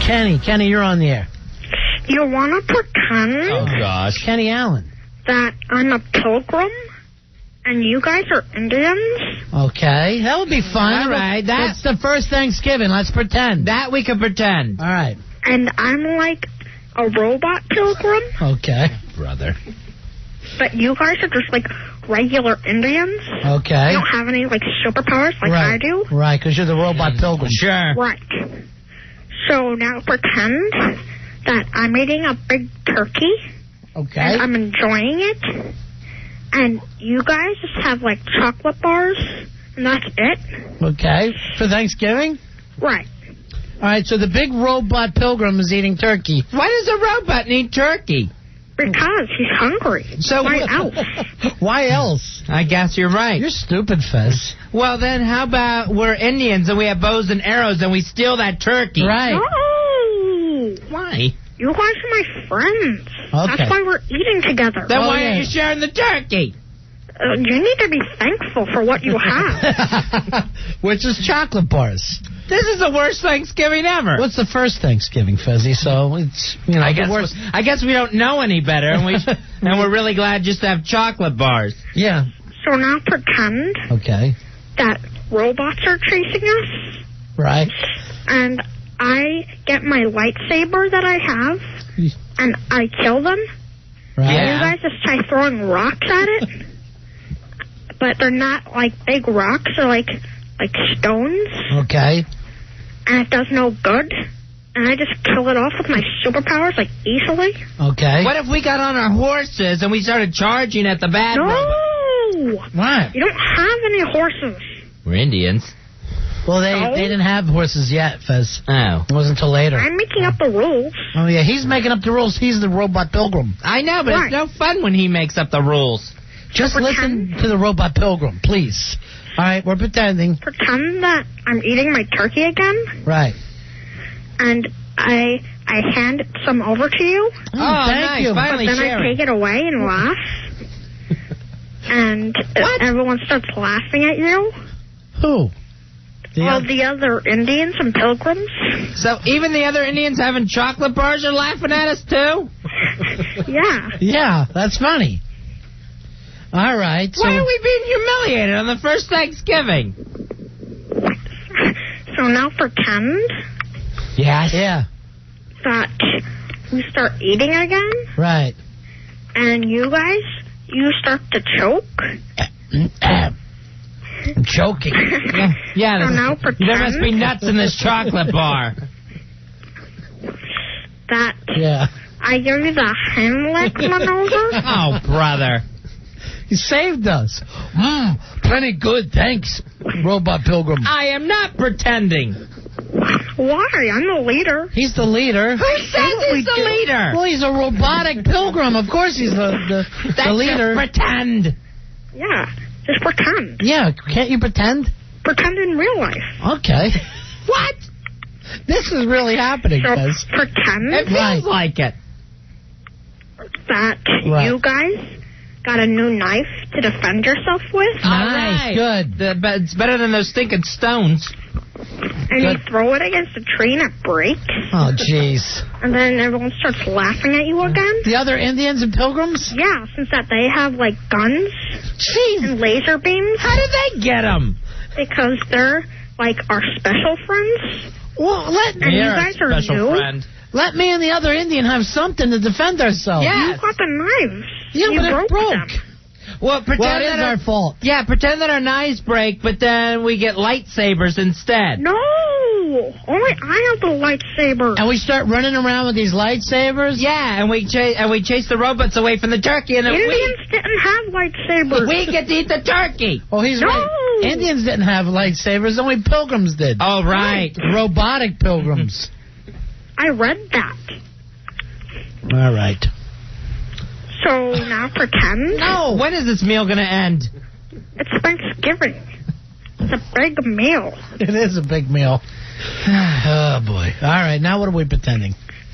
Kenny. Kenny, you're on the air. You want to pretend Kenny Allen. that I'm a pilgrim and you guys are Indians? Okay, that would be fun. All right, It's the first Thanksgiving. Let's pretend. That we can pretend. All right. And I'm like a robot pilgrim? Okay. Brother. But you guys are just like regular Indians? Okay. You don't have any like superpowers like I do? Right, because you're the robot pilgrim. Sure. Right. So now pretend that I'm eating a big turkey. Okay. And I'm enjoying it. And you guys just have like chocolate bars. And that's it. Okay. For Thanksgiving? Right. All right, so the big robot pilgrim is eating turkey. Why does a robot need turkey? Because he's hungry. So why else? Why else? I guess you're right. You're stupid, Fez. Well, then how about we're Indians and we have bows and arrows and we steal that turkey? Right. No. Why? You guys are my friends. Okay. That's why we're eating together. Then why aren't you sharing the turkey? You need to be thankful for what you have. Which is chocolate bars. This is the worst Thanksgiving ever. What's the first Thanksgiving, Fezzy? So it's, you know, I guess we don't know any better, and we're really glad just to have chocolate bars. Yeah. So now pretend that robots are chasing us. Right. And I get my lightsaber that I have, and I kill them. Right. And you guys just try throwing rocks at it. But they're not like big rocks, they're like stones. Okay. And it does no good. And I just kill it off with my superpowers, like, easily. Okay. What if we got on our horses and we started charging at the bad robot? No! What? You don't have any horses. We're Indians. Well, they didn't have horses yet, Fez. Oh. It wasn't until later. I'm making up the rules. Oh, yeah, he's making up the rules. He's the robot pilgrim. I know, but it's no fun when he makes up the rules. Just listen to the robot pilgrim, please. All right, we're pretending. Pretend that I'm eating my turkey again. Right. And I hand some over to you. Oh, thank you. Finally but then sharing. I take it away and laugh. And everyone starts laughing at you. Who? All the other Indians and pilgrims. So even the other Indians having chocolate bars are laughing at us, too? Yeah. Yeah, that's funny. All right. Why are we being humiliated on the first Thanksgiving? So now pretend Yes. Yeah. that we start eating again. Right. And you start to choke. I'm choking. Yeah, So now pretend there must be nuts in this chocolate bar. that Yeah. I give you the Heimlich maneuver. Oh, brother. He saved us. Plenty good, thanks, robot pilgrim. I am not pretending. Why? I'm the leader. He's the leader. Who says he's the leader? Well, he's a robotic pilgrim. Of course he's the leader. Just pretend. Yeah, just pretend. Yeah, can't you pretend? Pretend in real life. Okay. What? This is really happening, So guys. pretend It feels like it. that you guys got a new knife to defend yourself with. Nice, good. But it's better than those stinking stones. And you throw it against a tree and it breaks. Oh, jeez. And then everyone starts laughing at you again. The other Indians and pilgrims? Yeah, since that they have, like, guns and laser beams. How did they get them? Because they're, like, our special friends. Well, and you guys are new. Let me and the other Indian have something to defend ourselves. Yeah. You got the knives. Yeah, you but it broke. them. Well, pretend it is our fault. Yeah, pretend that our knives break, but then we get lightsabers instead. No! Only I have the lightsaber. And we start running around with these lightsabers? Yeah, and we chase the robots away from the turkey, and then Indians didn't have lightsabers. we get to eat the turkey. Oh, he's right. Indians didn't have lightsabers, only pilgrims did. Oh, right. Robotic pilgrims. I read that. All right. So now pretend. No. When is this meal going to end? It's Thanksgiving. It's a big meal. It is a big meal. Oh, boy. All right, now what are we pretending?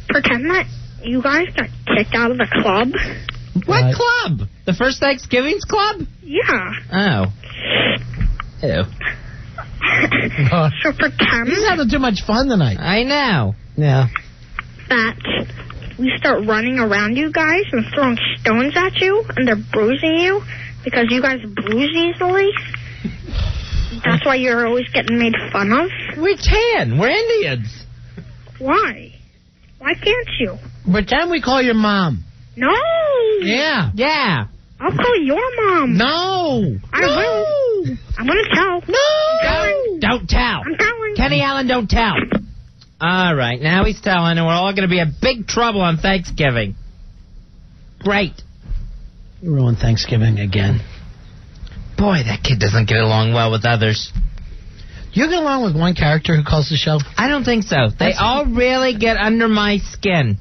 Pretend that you guys got kicked out of the club. What club? The first Thanksgiving's club? Yeah. Oh. Ew. So pretend. He's having too much fun tonight. I know. Yeah. that we start running around you guys and throwing stones at you, and they're bruising you because you guys bruise easily. That's why you're always getting made fun of. We can. We're Indians. Why? Why can't you? Pretend we call your mom. No. Yeah. Yeah. I'll call your mom. No. I will. I'm going to tell. No. Don't tell. I'm telling. Kenny Allen, don't tell. All right, now he's telling, and we're all going to be in big trouble on Thanksgiving. Great. You ruined Thanksgiving again. Boy, that kid doesn't get along well with others. You get along with one character who calls the show? I don't think so. They all really get under my skin.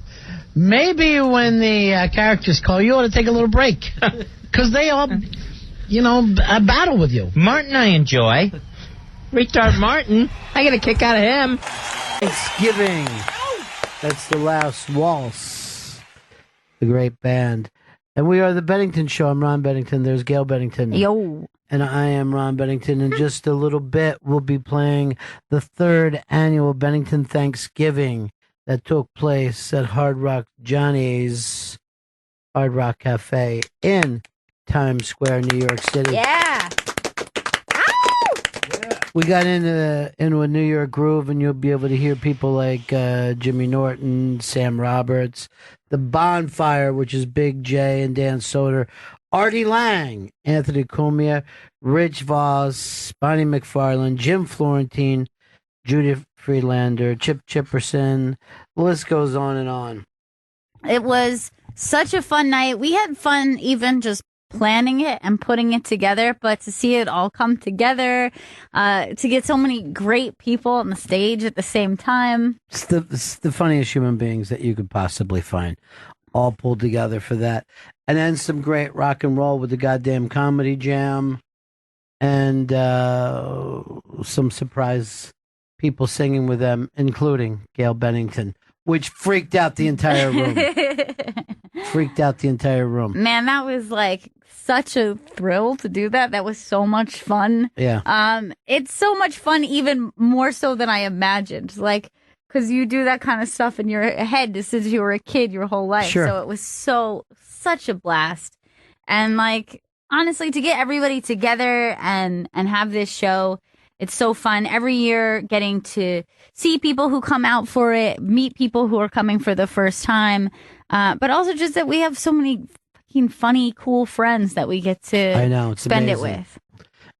Maybe when the characters call, you ought to take a little break. Because they all, battle with you. Martin I enjoy. Retard Martin, I get a kick out of him. Thanksgiving. That's the last waltz. The great band. And we are the Bennington Show. I'm Ron Bennington. There's Gail Bennington. Yo. And I am Ron Bennington. In just a little bit, we'll be playing the 3rd annual Bennington Thanksgiving that took place at Hard Rock Johnny's Hard Rock Cafe in Times Square, New York City. Yeah. We got into a New York groove, and you'll be able to hear people like Jimmy Norton, Sam Roberts, The Bonfire, which is Big J and Dan Soder, Artie Lang, Anthony Cumia, Rich Voss, Bonnie McFarlane, Jim Florentine, Judith Friedlander, Chip Chipperson. The list goes on and on. It was such a fun night. We had fun even just planning it and putting it together, but to see it all come together, to get so many great people on the stage at the same time. It's the funniest human beings that you could possibly find, all pulled together for that. And then some great rock and roll with the goddamn comedy jam, and some surprise people singing with them, including Gail Bennington, which freaked out the entire room. Man, that was like such a thrill to do that. That was so much fun. Yeah. It's so much fun, even more so than I imagined. Like, because you do that kind of stuff in your head since you were a kid your whole life. Sure. So it was such a blast. And like, honestly, to get everybody together and have this show, it's so fun. Every year getting to see people who come out for it, meet people who are coming for the first time. But also just that we have so many fucking funny, cool friends that we get to it's spend amazing. it with.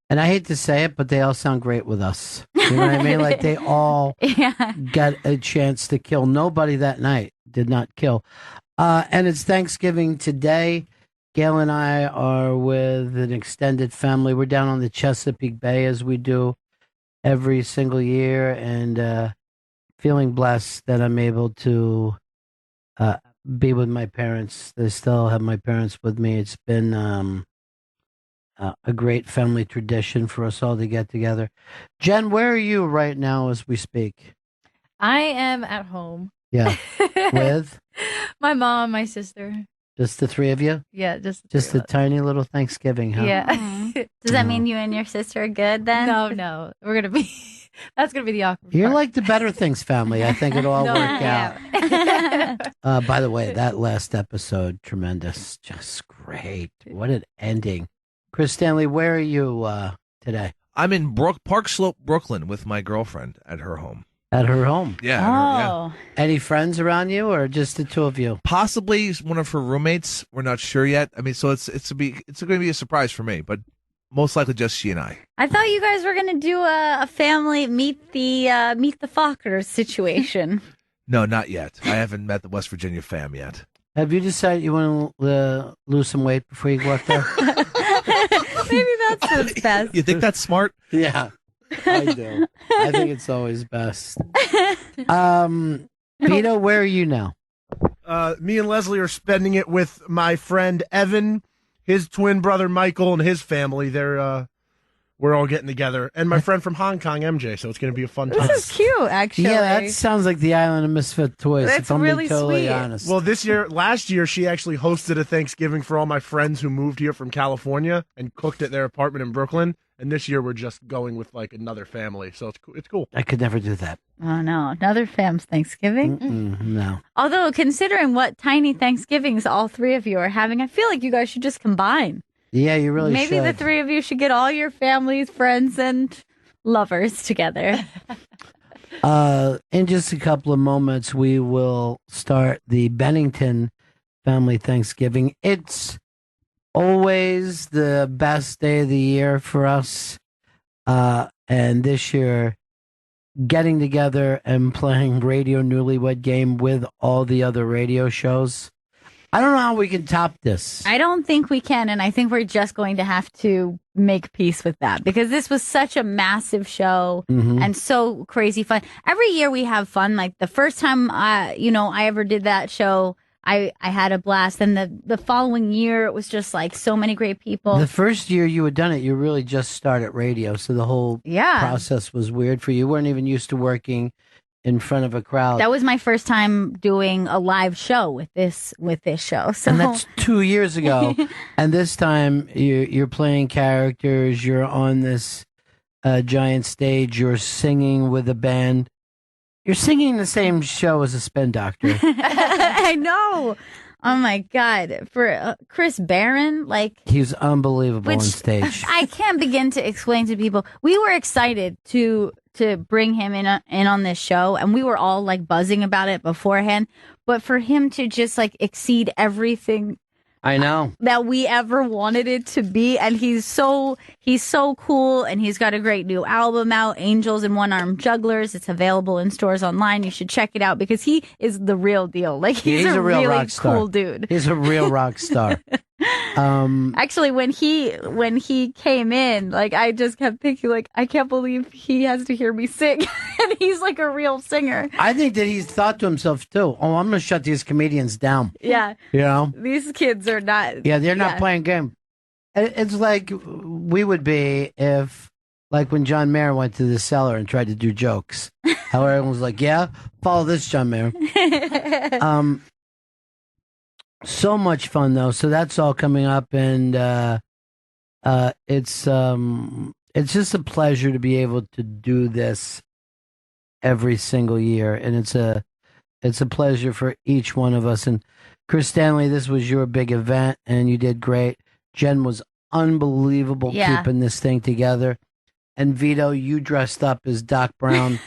And I hate to say it, but they all sound great with us. You know what I mean? Like they all got a chance to kill. Nobody that night did not kill. And it's Thanksgiving today. Gail and I are with an extended family. We're down on the Chesapeake Bay as we do every single year, and feeling blessed that I'm able to be with my parents. I still have my parents with me. It's been a great family tradition for us all to get together. Jen, where are you right now as we speak? I am at home. Yeah. With? My mom, my sister. Just the three of you? Yeah, just a tiny little Thanksgiving, huh? Yeah. Does that mean you and your sister are good then? No. We're going to be... That's going to be the awkward You're part. like the Better Things family. I think it'll all work out. By the way, that last episode, tremendous. Just great. What an ending. Chris Stanley, where are you today? I'm in Park Slope, Brooklyn with my girlfriend at her home. At her home? Yeah. Oh. Any friends around you or just the two of you? Possibly one of her roommates. We're not sure yet. I mean, so it's going to be a surprise for me, but most likely just she and I. I thought you guys were going to do a family meet the Fockers situation. No, not yet. I haven't met the West Virginia fam yet. Have you decided you want to lose some weight before you go up there? Maybe that's what's best. You think that's smart? Yeah, I do. I think it's always best. Pito, where are you now? Me and Leslie are spending it with my friend Evan, his twin brother Michael, and his family. We're all getting together, and my friend from Hong Kong, MJ. So it's going to be a fun time. This is cute, actually. Yeah, that sounds like the Island of Misfit Toys. That's if I'm really being totally sweet. honest. Well, last year, she actually hosted a Thanksgiving for all my friends who moved here from California and cooked at their apartment in Brooklyn. And this year we're just going with like another family, so it's cool. I could never do that. Oh no, another fam's Thanksgiving. No. Although considering what tiny Thanksgivings all three of you are having, I feel like you guys should just combine. Yeah, you really Maybe should. the three of you should get all your families, friends, and lovers together. In just a couple of moments, we will start the Bennington family Thanksgiving. It's always the best day of the year for us. And this year, getting together and playing Radio Newlywed Game with all the other radio shows. I don't know how we can top this. I don't think we can, and I think we're just going to have to make peace with that because this was such a massive show and so crazy fun. Every year we have fun. Like the first time I ever did that show, I had a blast. And the following year it was just like so many great people. The first year you had done it, you really just started radio, so the whole process was weird for you. You weren't even used to working in front of a crowd. That was my first time doing a live show with this show. So and that's 2 years ago. And this time you're playing characters. You're on this giant stage. You're singing with a band. You're singing the same show as a spin doctor. I know. Oh my God. For Chris Barron, like. He was unbelievable on stage. I can't begin to explain to people. We were excited to bring him in on this show, and we were all like buzzing about it beforehand. But for him to just like exceed everything I know that we ever wanted it to be, and he's so cool, and he's got a great new album out, Angels and One-Armed Jugglers. It's available in stores online. You should check it out because he is the real deal. Like he's a real really rock star. Cool dude. He's a real rock star. Actually, when he came in, like I just kept thinking, like I can't believe he has to hear me sing, and he's like a real singer. I think that he's thought to himself too. Oh, I'm going to shut these comedians down. Yeah, you know, these kids are not. Yeah, they're not playing game. It's like we would be if, like, when John Mayer went to the cellar and tried to do jokes. How everyone was like, "Yeah, follow this, John Mayer." So much fun though. So that's all coming up, and it's just a pleasure to be able to do this every single year, and it's a pleasure for each one of us. And Chris Stanley, this was your big event, and you did great. Jen was unbelievable keeping this thing together, and Vito, you dressed up as Doc Brown.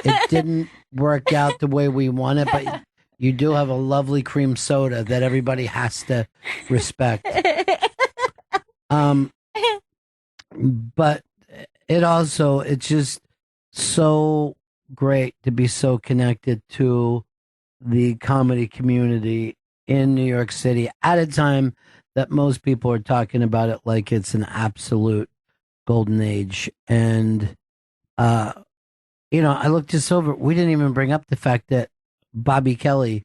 It didn't work out the way we wanted, but you do have a lovely cream soda that everybody has to respect. But it's just so great to be so connected to the comedy community in New York City at a time that most people are talking about it like it's an absolute golden age. And, I looked this over. We didn't even bring up the fact that Bobby Kelly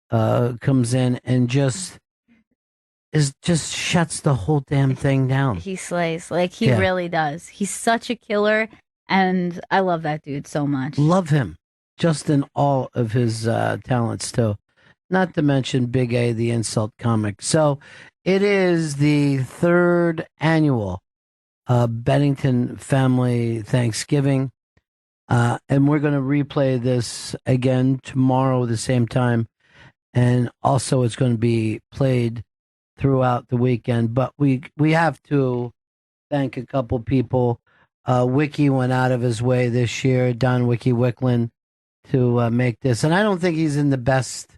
comes in and just shuts the whole damn thing down. He slays. Like he really does. He's such a killer, and I love that dude so much. Love him. Just in all of his talents too. Not to mention Big A, the insult comic. So it is the third annual Bennington Family Thanksgiving. And we're going to replay this again tomorrow at the same time. And also it's going to be played throughout the weekend. But we have to thank a couple people. Wiki went out of his way this year, Don Wiki Wicklin, to make this. And I don't think he's in the best,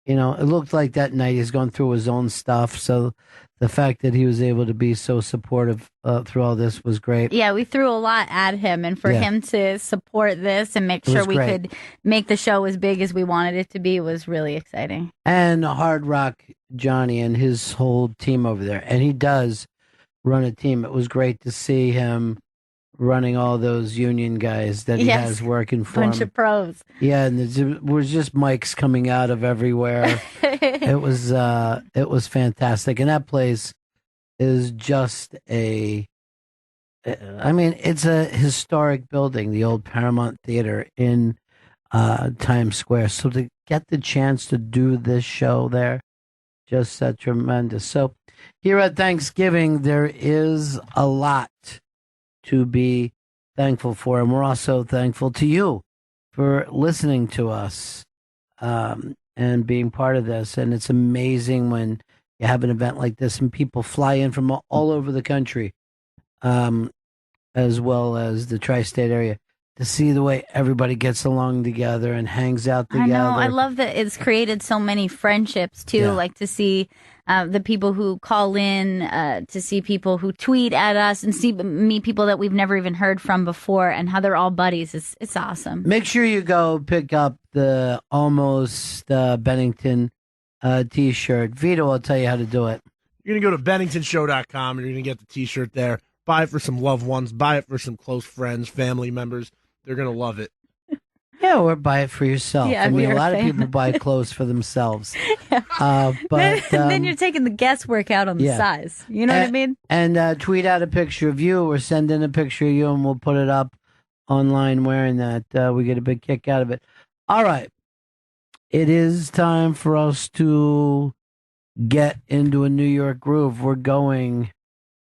it looked like that night he's going through his own stuff. So the fact that he was able to be so supportive through all this was great. Yeah, we threw a lot at him, and for him to support this and make sure we could make the show as big as we wanted it to be was really exciting. And Hard Rock Johnny and his whole team over there. And he does run a team. It was great to see him running all those union guys that he has working for him. Bunch of pros. Yeah, and there was just mics coming out of everywhere. It was fantastic. And that place is just it's a historic building, the old Paramount Theater in Times Square. So to get the chance to do this show there, just tremendous. So here at Thanksgiving, there is a lot to be thankful for. And we're also thankful to you for listening to us and being part of this. And it's amazing when you have an event like this and people fly in from all over the country, as well as the tri-state area, to see the way everybody gets along together and hangs out together. I know. I love that it's created so many friendships, too. Yeah. Like to see the people who call in, to see people who tweet at us, and meet people that we've never even heard from before, and how they're all buddies. It's awesome. Make sure you go pick up the Almost Bennington T-shirt. Vito will tell you how to do it. You're going to go to BenningtonShow.com, and you're going to get the T-shirt there. Buy it for some loved ones. Buy it for some close friends, family members. They're going to love it. Yeah, or buy it for yourself. Yeah, I mean, a we're lot of famous. people buy clothes for themselves. But then you're taking the guesswork out on the yeah. size. You know what I mean? And tweet out a picture of you or send in a picture of you, and we'll put it up online wearing that. We get a big kick out of it. All right. It is time for us to get into a New York groove. We're going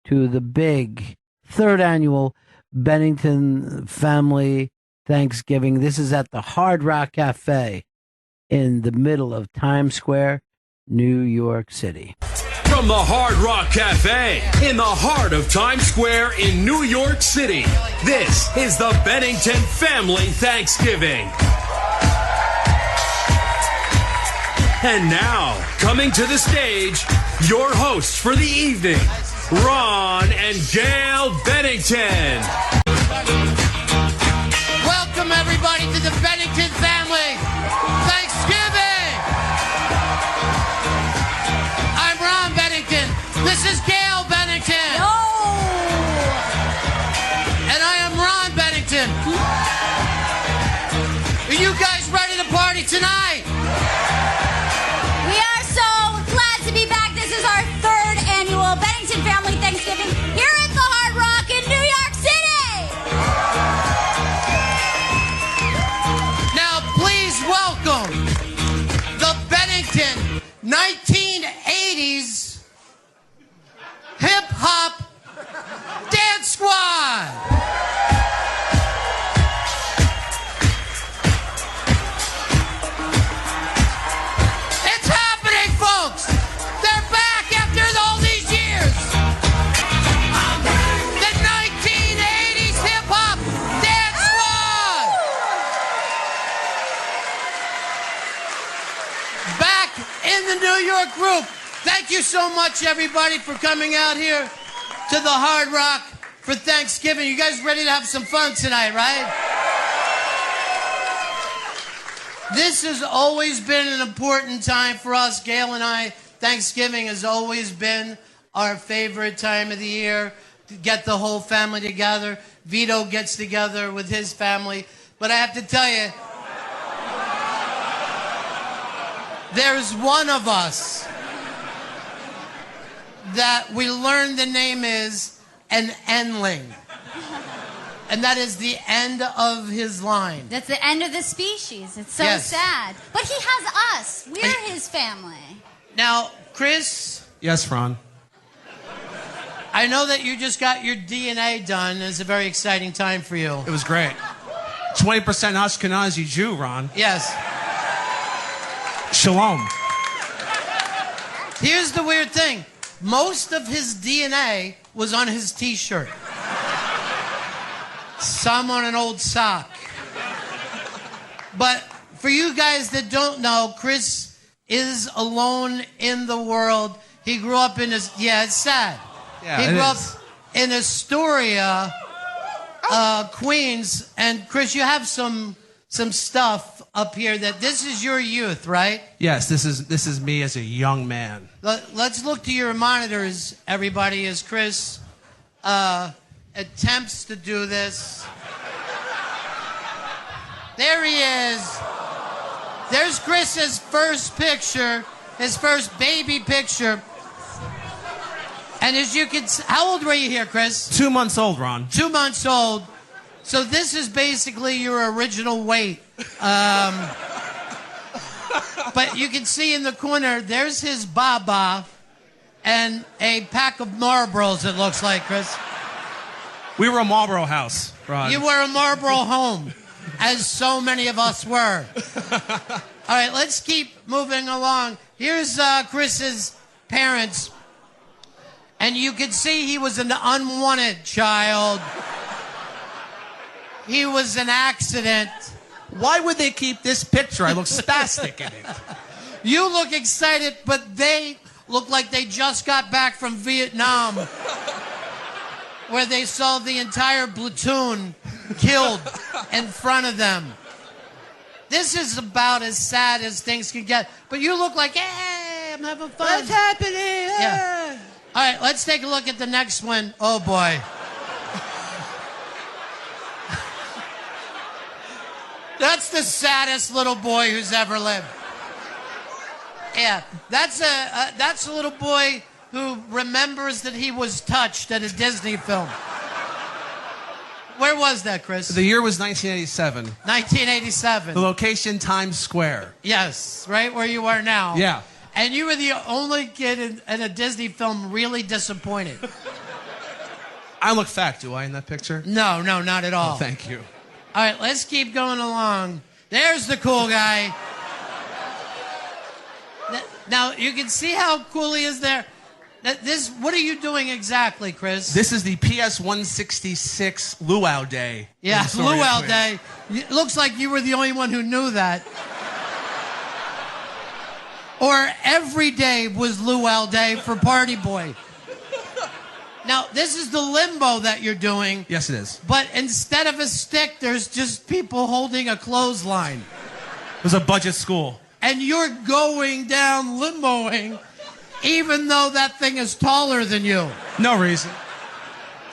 to the big 3rd annual Bennington Family Thanksgiving. This is at the Hard Rock Cafe in the middle of Times Square, New York City. From the Hard Rock Cafe in the heart of Times Square in New York City, this is the Bennington Family Thanksgiving. And now, coming to the stage, your hosts for the evening, Ron and Gail Bennington. Welcome, everybody, to the Bennington Family Thanksgiving. I'm Ron Bennington. This is Gail Bennington. And I am Ron Bennington. Are you guys ready to party tonight? We are so glad to be back. This is our 3rd annual Bennington Family Thanksgiving here at the Hard Rock in New York City. Now, please welcome the Bennington 1980s hip-hop dance squad. It's happening, folks. They're back after all these years. The 1980s hip-hop dance squad. Back in the New York group. Thank you so much, everybody, for coming out here to the Hard Rock for Thanksgiving. You guys ready to have some fun tonight, right? This has always been an important time for us, Gail and I. Thanksgiving has always been our favorite time of the year to get the whole family together. Vito gets together with his family. But I have to tell you, there's one of us that we learned the name is an endling. And that is the end of his line. That's the end of the species. It's so Yes. sad. But he has us. We're his family. Now, Chris, Yes, Ron. I know that you just got your DNA done. It's a very exciting time for you. It was great. 20% Ashkenazi Jew, Ron. Yes. Shalom. Here's the weird thing. Most of his DNA was on his T-shirt. Some on an old sock. But for you guys that don't know, Chris is alone in the world. He grew up in it's sad. Yeah, he it grew up is. in Astoria, Queens. And Chris, you have some stuff up here that this is your youth, right? Yes, this is me as a young man. Let's look to your monitors, everybody, as Chris attempts to do this. There he is. There's Chris's first picture, his first baby picture. And as you can see, how old were you here, Chris? 2 months old, Ron. 2 months old. So this is basically your original weight. But you can see in the corner, there's his baba and a pack of Marlboros, it looks like, Chris. We were a Marlboro house, Ron. You were a Marlboro home, as so many of us were. All right, let's keep moving along. Here's Chris's parents. And you can see he was an unwanted child. He was an accident. Why would they keep this picture? I look spastic in it. You look excited, but they look like they just got back from Vietnam, where they saw the entire platoon killed in front of them. This is about as sad as things can get. But you look like, hey, I'm having fun. What's happening? Yeah. All right, let's take a look at the next one. Oh, boy. That's the saddest little boy who's ever lived. Yeah, that's a little boy who remembers that he was touched at a Disney film. Where was that, Chris? The year was 1987. 1987. The location, Times Square. Yes, right where you are now. Yeah. And you were the only kid in a Disney film really disappointed. I look fat, do I, in that picture? No, not at all. Oh, thank you. All right, let's keep going along. There's the cool guy. Now, you can see how cool he is there. What are you doing exactly, Chris? This is the PS 166 Luau Day. Yeah, Luau Day. It looks like you were the only one who knew that. Or every day was Luau Day for Party Boy. Now, this is the limbo that you're doing. Yes, it is. But instead of a stick, there's just people holding a clothesline. It was a budget school. And you're going down limboing, even though that thing is taller than you. No reason.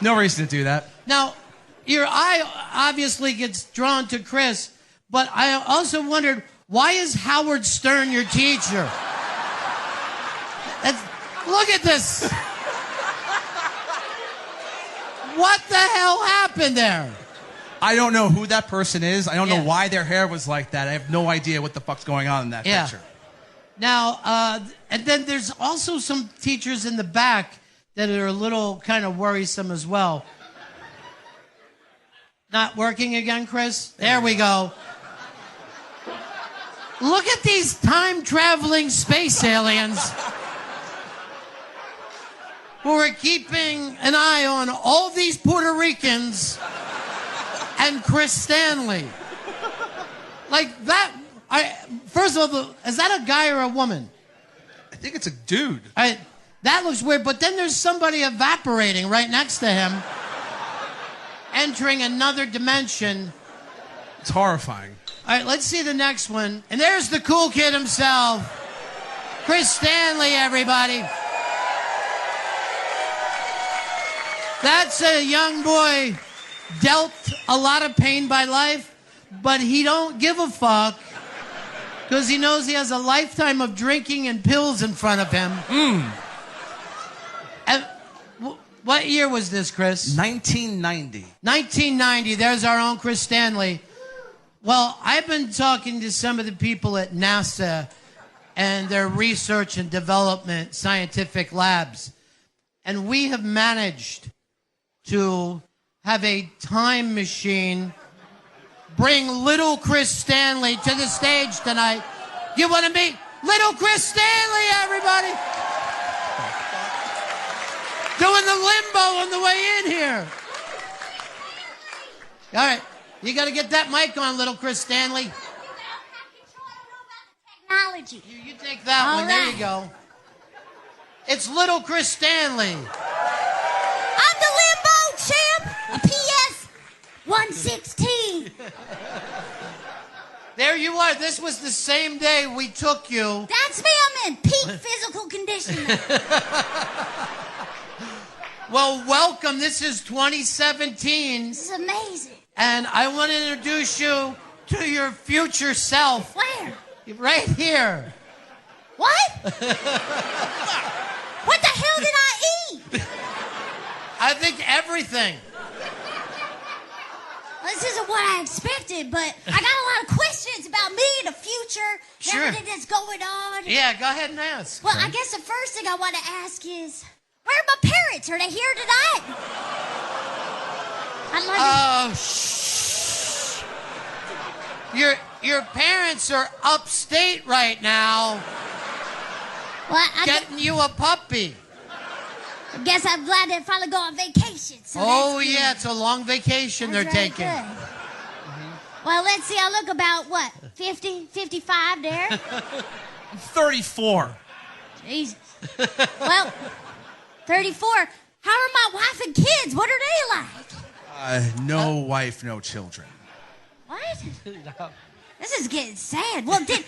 No reason to do that. Now, your eye obviously gets drawn to Chris, but I also wondered, why is Howard Stern your teacher? Look at this. What the hell happened there? I don't know who that person is. I don't know why their hair was like that. I have no idea what the fuck's going on in that picture. Now, and then there's also some teachers in the back that are a little kind of worrisome as well. Not working again, Chris? There we go. Look at these time-traveling space aliens who are keeping an eye on all these Puerto Ricans and Chris Stanley. Like that. First of all, is that a guy or a woman? I think it's a dude. That looks weird, but then there's somebody evaporating right next to him, entering another dimension. It's horrifying. All right, let's see the next one. And there's the cool kid himself, Chris Stanley, everybody. That's a young boy dealt a lot of pain by life, but he don't give a fuck because he knows he has a lifetime of drinking and pills in front of him. And what year was this, Chris? 1990. 1990. There's our own Chris Stanley. Well, I've been talking to some of the people at NASA and their research and development scientific labs, and we have managed to have a time machine bring little Chris Stanley to the stage tonight. You want to meet little Chris Stanley, everybody? Doing the limbo on the way in here. All right. You got to get that mic on, little Chris Stanley. Technology. You take that one. There you go. It's little Chris Stanley. I'm the limbo champ. A PS 116. There you are. This was the same day we took you. That's me. I'm in peak physical condition. Well, welcome. This is 2017. This is amazing. And I want to introduce you to your future self. Where? Right here. What? What the hell did I eat? I think everything. Well, this isn't what I expected, but I got a lot of questions about me and the future, Sure. everything that's going on. Yeah, go ahead and ask. Well, I guess the first thing I want to ask is, where are my parents? Are they here tonight? Oh, shh. Your parents are upstate right now. Well, getting you a puppy. I guess I'm glad they finally go on vacation. So Yeah, it's a long vacation they're taking. Good. Well, let's see. I look about, 50, 55 there? 34. Jesus. Well, 34. How are my wife and kids? What are they like? No wife, no children. What? This is getting sad. Well, did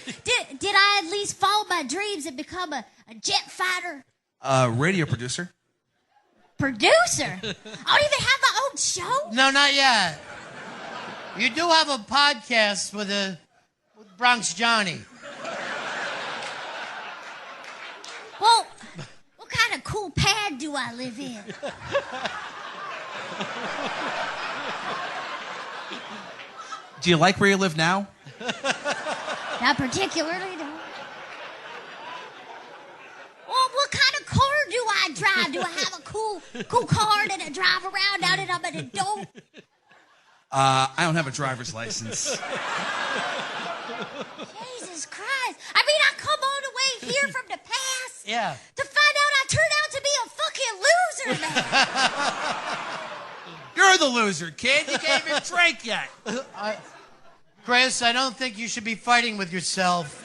I at least follow my dreams and become a jet fighter? Radio producer. Producer? I don't even have my own show? No, not yet. You do have a podcast with Bronx Johnny. Well, what kind of cool pad do I live in? Do you like where you live now? Not particularly, no. Well, what kind of car do I drive? Do I have a cool car that I drive around now that I'm an adult? I don't have a driver's license. Jesus Christ. I mean, I come all the way here from the past to find out I turned out to be a fucking loser, man. You're the loser, kid. You can't even drink yet. Chris, I don't think you should be fighting with yourself.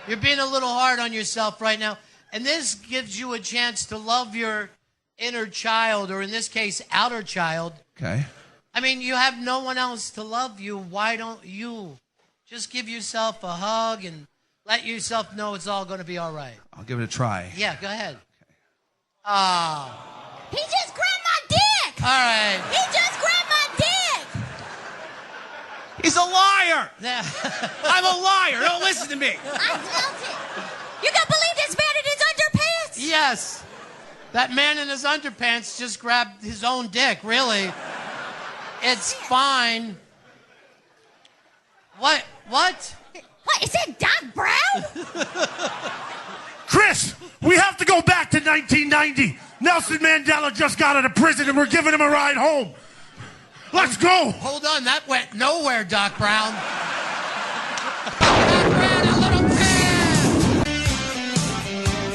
You're being a little hard on yourself right now. And this gives you a chance to love your inner child, or in this case, outer child. Okay. I mean, you have no one else to love you. Why don't you just give yourself a hug and let yourself know it's all going to be all right? I'll give it a try. Yeah, go ahead. He just grabbed my dick. All right. He just grabbed my dick. He's a liar. Yeah. I'm a liar. Don't listen to me. I felt it. You don't believe this man in his underpants? Yes. That man in his underpants just grabbed his own dick, really. It's fine. What? What? Is that Doc Brown? Chris, we have to go back to 1990. Nelson Mandela just got out of prison and we're giving him a ride home. Let's go. Hold on, that went nowhere, Doc Brown.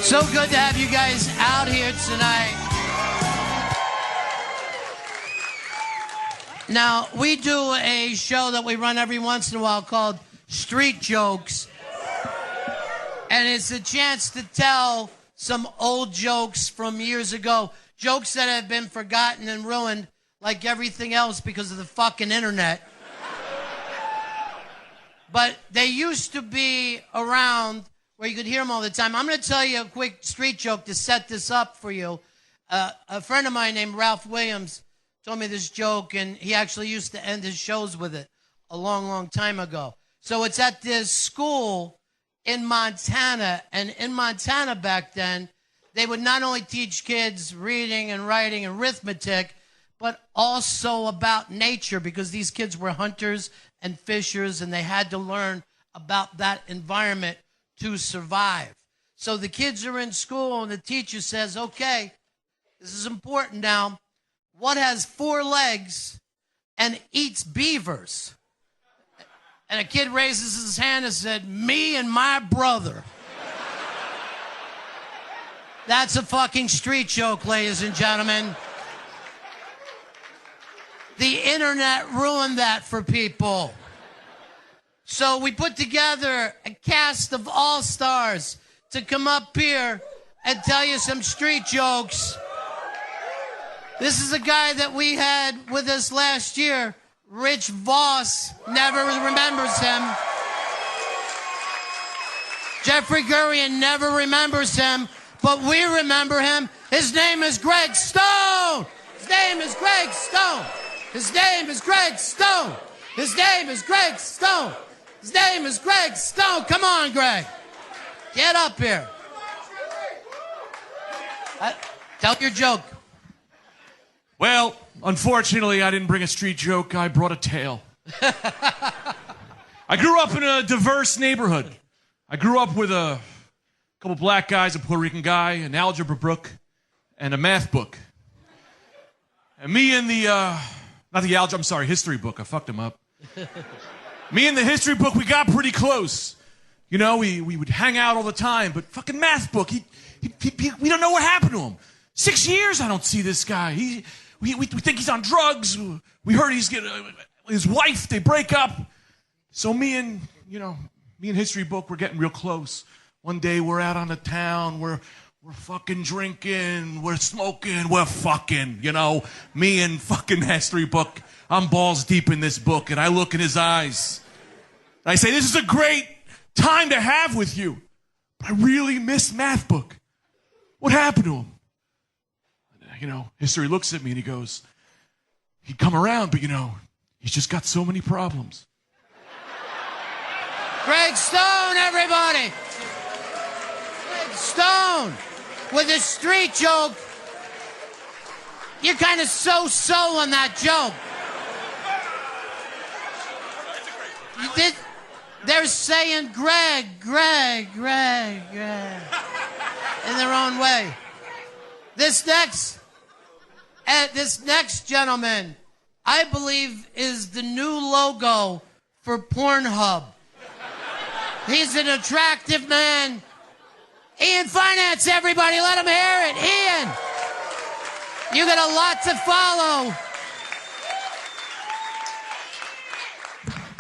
So good to have you guys out here tonight. Now, we do a show that we run every once in a while called Street Jokes. And it's a chance to tell some old jokes from years ago. Jokes that have been forgotten and ruined like everything else because of the fucking internet. But they used to be around where you could hear them all the time. I'm going to tell you a quick street joke to set this up for you. A friend of mine named Ralph Williams told me this joke, and he actually used to end his shows with it a long, long time ago. So it's at this school in Montana, and in Montana back then, they would not only teach kids reading and writing and arithmetic, but also about nature, because these kids were hunters and fishers, and they had to learn about that environment to survive. So the kids are in school, and the teacher says, okay, this is important now. What has 4 legs and eats beavers? And a kid raises his hand and said, me and my brother. That's a fucking street joke, ladies and gentlemen. The internet ruined that for people. So we put together a cast of all-stars to come up here and tell you some street jokes. This is a guy that we had with us last year. Rich Voss never remembers him. Jeffrey Gurian never remembers him, but we remember him. His name is Greg Stone. His name is Greg Stone. His name is Greg Stone. His name is Greg Stone. His name is Greg Stone. Come on, Greg. Get up here. Tell your joke. Well, unfortunately, I didn't bring a street joke. I brought a tale. I grew up in a diverse neighborhood. I grew up with a couple black guys, a Puerto Rican guy, an algebra book, and a math book. And me and the Not the algebra, I'm sorry, history book. I fucked him up. Me and the history book, we got pretty close. You know, we would hang out all the time, but fucking math book, we don't know what happened to him. 6 years I don't see this guy. We think he's on drugs. We heard he's getting his wife, they break up. So me and history book, we're getting real close. One day we're out on the town, we're fucking drinking, we're smoking, we're fucking, me and fucking history book. I'm balls deep in this book, and I look in his eyes. I say, this is a great time to have with you, but I really miss math book. What happened to him? History looks at me and he goes, he'd come around, but he's just got so many problems. Greg Stone, everybody! Greg Stone with a street joke. You're kind of so-so on that joke. They're saying Greg, in their own way. This next gentleman, I believe, is the new logo for Pornhub. He's an attractive man. Ian Finance, everybody, let him hear it. Ian, you got a lot to follow.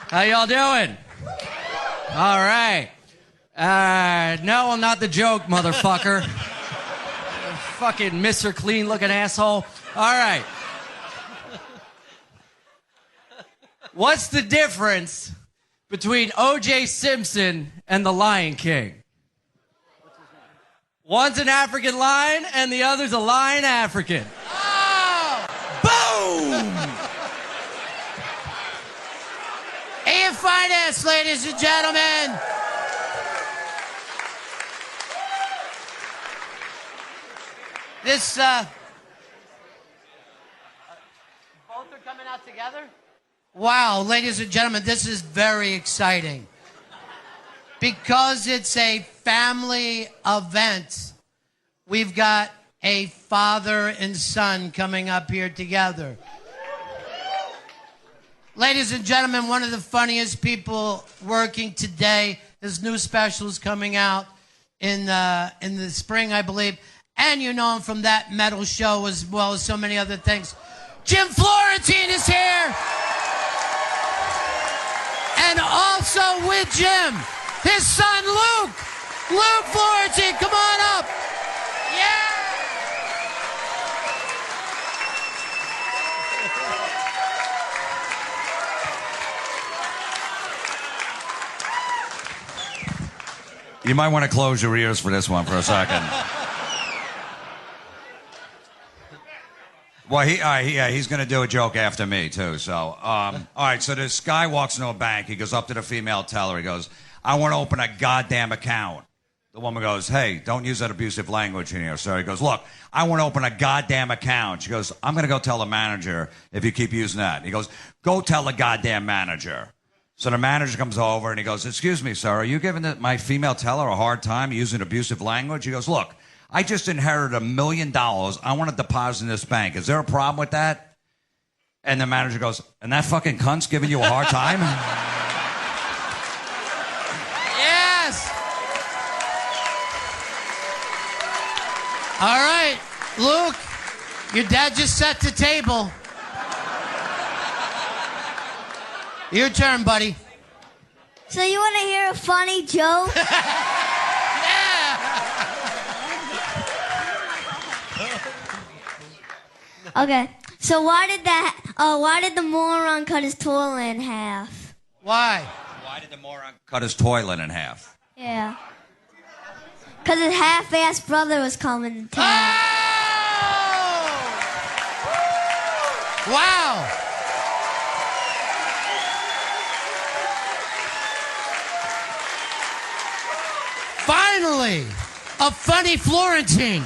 How y'all doing? All right. No, I'm not the joke, motherfucker. Fucking Mr. Clean looking asshole. All right. What's the difference between O.J. Simpson and the Lion King? One's an African lion and the other's a lion African. Oh! Boom! Ian Finance, ladies and gentlemen. This, both are coming out together? Wow, ladies and gentlemen, this is very exciting. Because it's a family event, we've got a father and son coming up here together. Ladies and gentlemen, one of the funniest people working today. His new special is coming out in the spring, I believe. And you know him from that metal show as well as so many other things. Jim Florentine is here. And also with Jim, his son Luke. Luke Florentine, come on up. Yeah. You might want to close your ears for this one for a second. Well, he's going to do a joke after me, too. So, all right, so this guy walks into a bank. He goes up to the female teller. He goes, I want to open a goddamn account. The woman goes, hey, don't use that abusive language in here, sir. He goes, look, I want to open a goddamn account. She goes, I'm going to go tell the manager if you keep using that. He goes, go tell the goddamn manager. So the manager comes over and he goes, excuse me, sir, are you giving my female teller a hard time using abusive language? He goes, look, I just inherited $1 million. I want to deposit in this bank. Is there a problem with that? And the manager goes, and that fucking cunt's giving you a hard time? Yes. All right, Luke, your dad just set the table. Your turn, buddy. So you want to hear a funny joke? Okay. So why did the moron cut his toilet in half? Why? Why did the moron cut his toilet in half? Yeah. Because his half-ass brother was coming to town. Oh! Wow. Finally, a funny Florentine.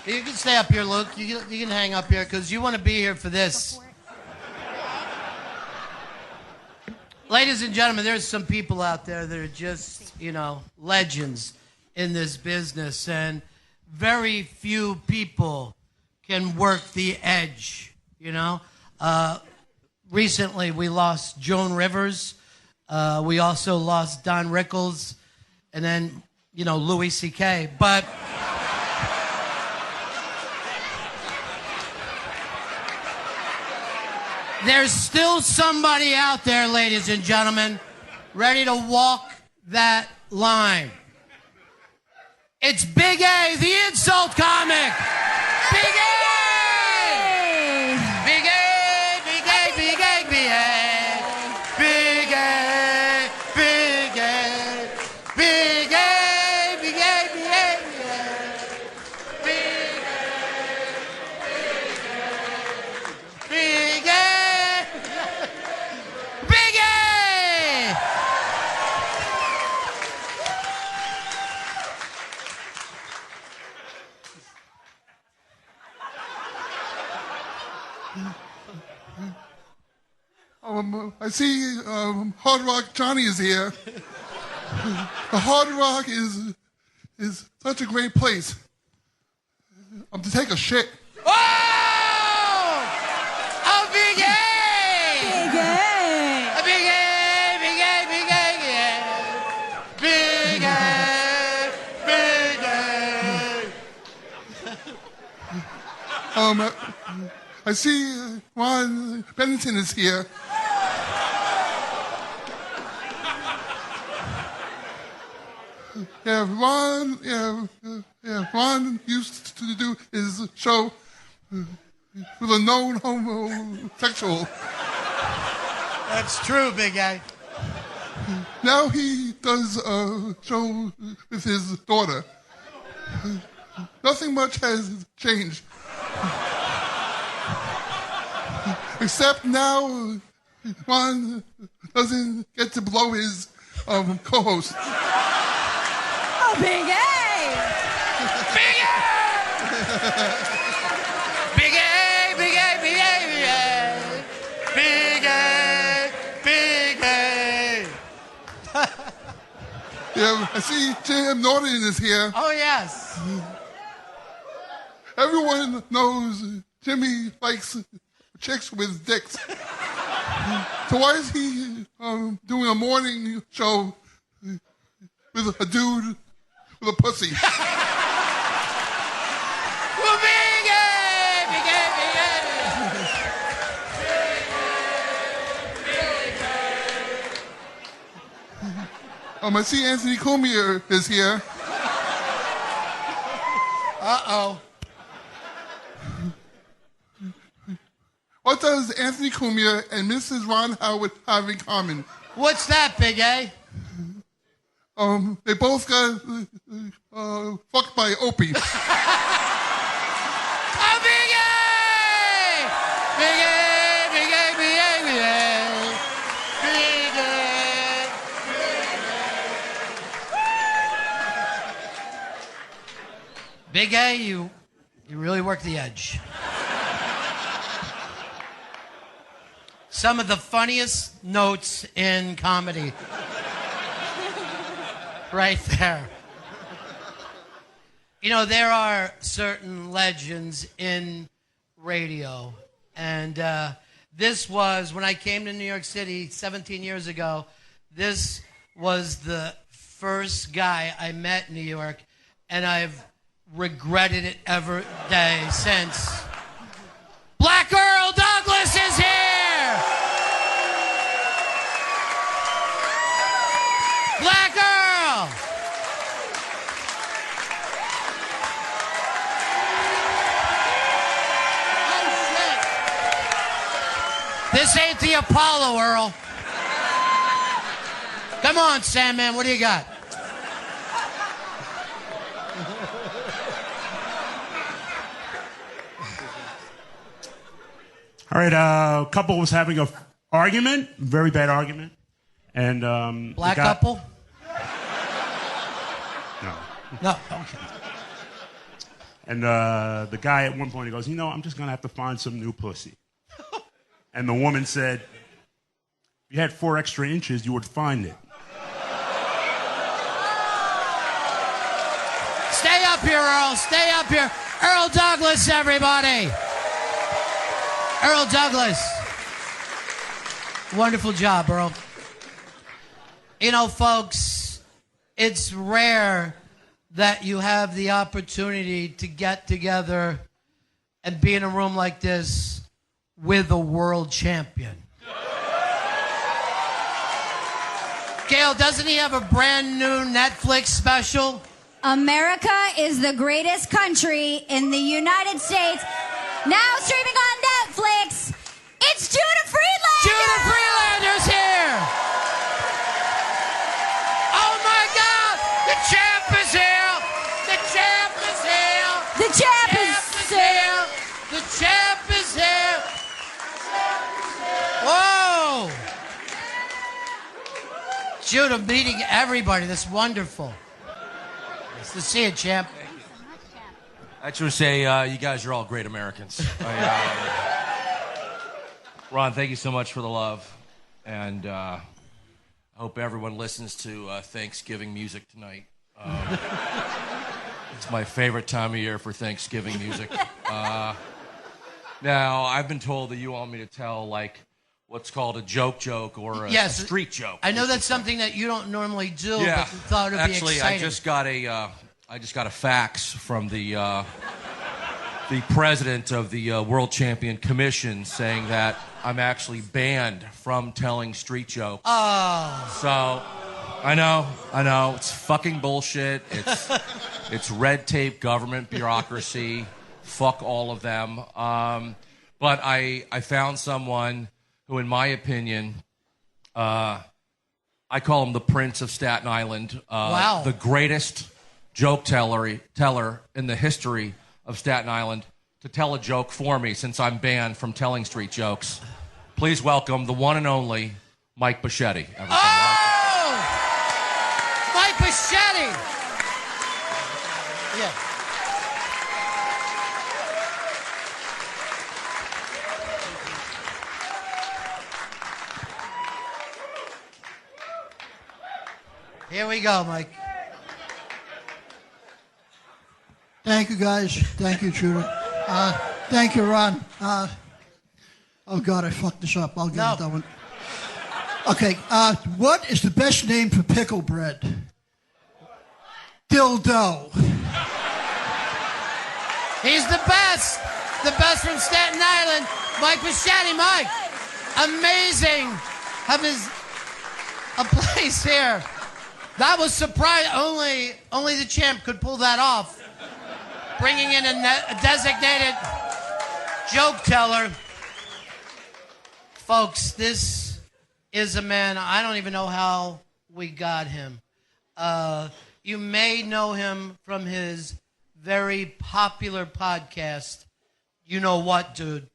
You can stay up here, Luke. You can hang up here because you want to be here for this. Ladies and gentlemen, there's some people out there that are just, legends in this business. And very few people can work the edge, you know? Recently, we lost Joan Rivers. We also lost Don Rickles. And then, you know, Louis C.K. But there's still somebody out there, ladies and gentlemen, ready to walk that line. It's Big A, the insult comic. Big A! Big A, Big A, Big A, Big A. Big A, Big A. Big A, Big A, Big A, Big A. Big A. Big A! I see Hard Rock Johnny is here. The Hard Rock is such a great place. To take a shit. Oh! Oh, Big A! Big A! Big A, Big A, Big A, Big A! Big A! I see Ron Bennington is here. Ron used to do his show with a known homosexual. That's true, Big A. Now he does a show with his daughter. Nothing much has changed. Except now, Ron doesn't get to blow his co-host. Oh, Big A! Big A! Big A, Big A, Big A, Big A! Big A! Yeah, I see Jim Norton is here. Oh, yes. Everyone knows Jimmy likes chicks with dicks. So why is he doing a morning show with a dude with a pussy? Well, Big A! Big A, Big A! I see Anthony Cormier is here. Uh-oh. What does Anthony Cormier and Mrs. Ron Howard have in common? What's that, Big A? They both got fucked by Opie. Oh, Big A! Big A, Big A, Big A, Big A. Big A. Big A, you really work the edge. Some of the funniest notes in comedy. Right there. You know, there are certain legends in radio. And this was, when I came to New York City 17 years ago, this was the first guy I met in New York. And I've regretted it every day since. Black Earl Douglas is here! Black Earl! This ain't the Apollo, Earl. Come on, Sandman, what do you got? All right, a couple was having an argument, very bad argument. And Black couple? No. No, okay. And the guy at one point, he goes, you know, I'm just going to have to find some new pussy. And the woman said, if you had 4 extra inches, you would find it. Stay up here, Earl. Stay up here. Earl Douglas, everybody. Earl Douglas. Wonderful job, Earl. You know, folks, it's rare that you have the opportunity to get together and be in a room like this with a world champion. Gail, doesn't he have a brand new Netflix special? America is the greatest country in the United States. Now streaming on Netflix, it's Judah Friedlander! Judah Friedlander's here! Oh my God! The champ is here! The champ is here! The champ is here! The champ is here! Whoa! Judah meeting everybody. That's wonderful. Nice to see you, champ. I just want to say you guys are all great Americans. Ron, thank you so much for the love. And I hope everyone listens to Thanksgiving music tonight. It's my favorite time of year for Thanksgiving music. Now, I've been told that you want me to tell, like, what's called a joke or a street joke. I know that's something that you don't normally do, Yeah. but thought it would be exciting. Actually, I just got a fax from the president of the World Champion Commission saying that I'm actually banned from telling street jokes. Oh. So, I know, it's fucking bullshit. It's red tape government bureaucracy. Fuck all of them. But I found someone who, in my opinion, I call him the Prince of Staten Island. Wow. The greatest joke teller in the history of Staten Island to tell a joke for me since I'm banned from telling street jokes. Please welcome the one and only Mike Bichetti. Oh! Mike Bichetti! Yeah. Here we go, Mike. Thank you, guys. Thank you, Judah. Thank you, Ron. Oh, God, I fucked this up. I'll get it that one. Okay, what is the best name for pickle bread? Dildo. He's the best. The best from Staten Island. Mike Bichetti. Mike, amazing. Have a place here. That was surprising. Only the champ could pull that off. Bringing in a designated joke teller. Folks, this is a man, I don't even know how we got him. You may know him from his very popular podcast, You Know What, Dude.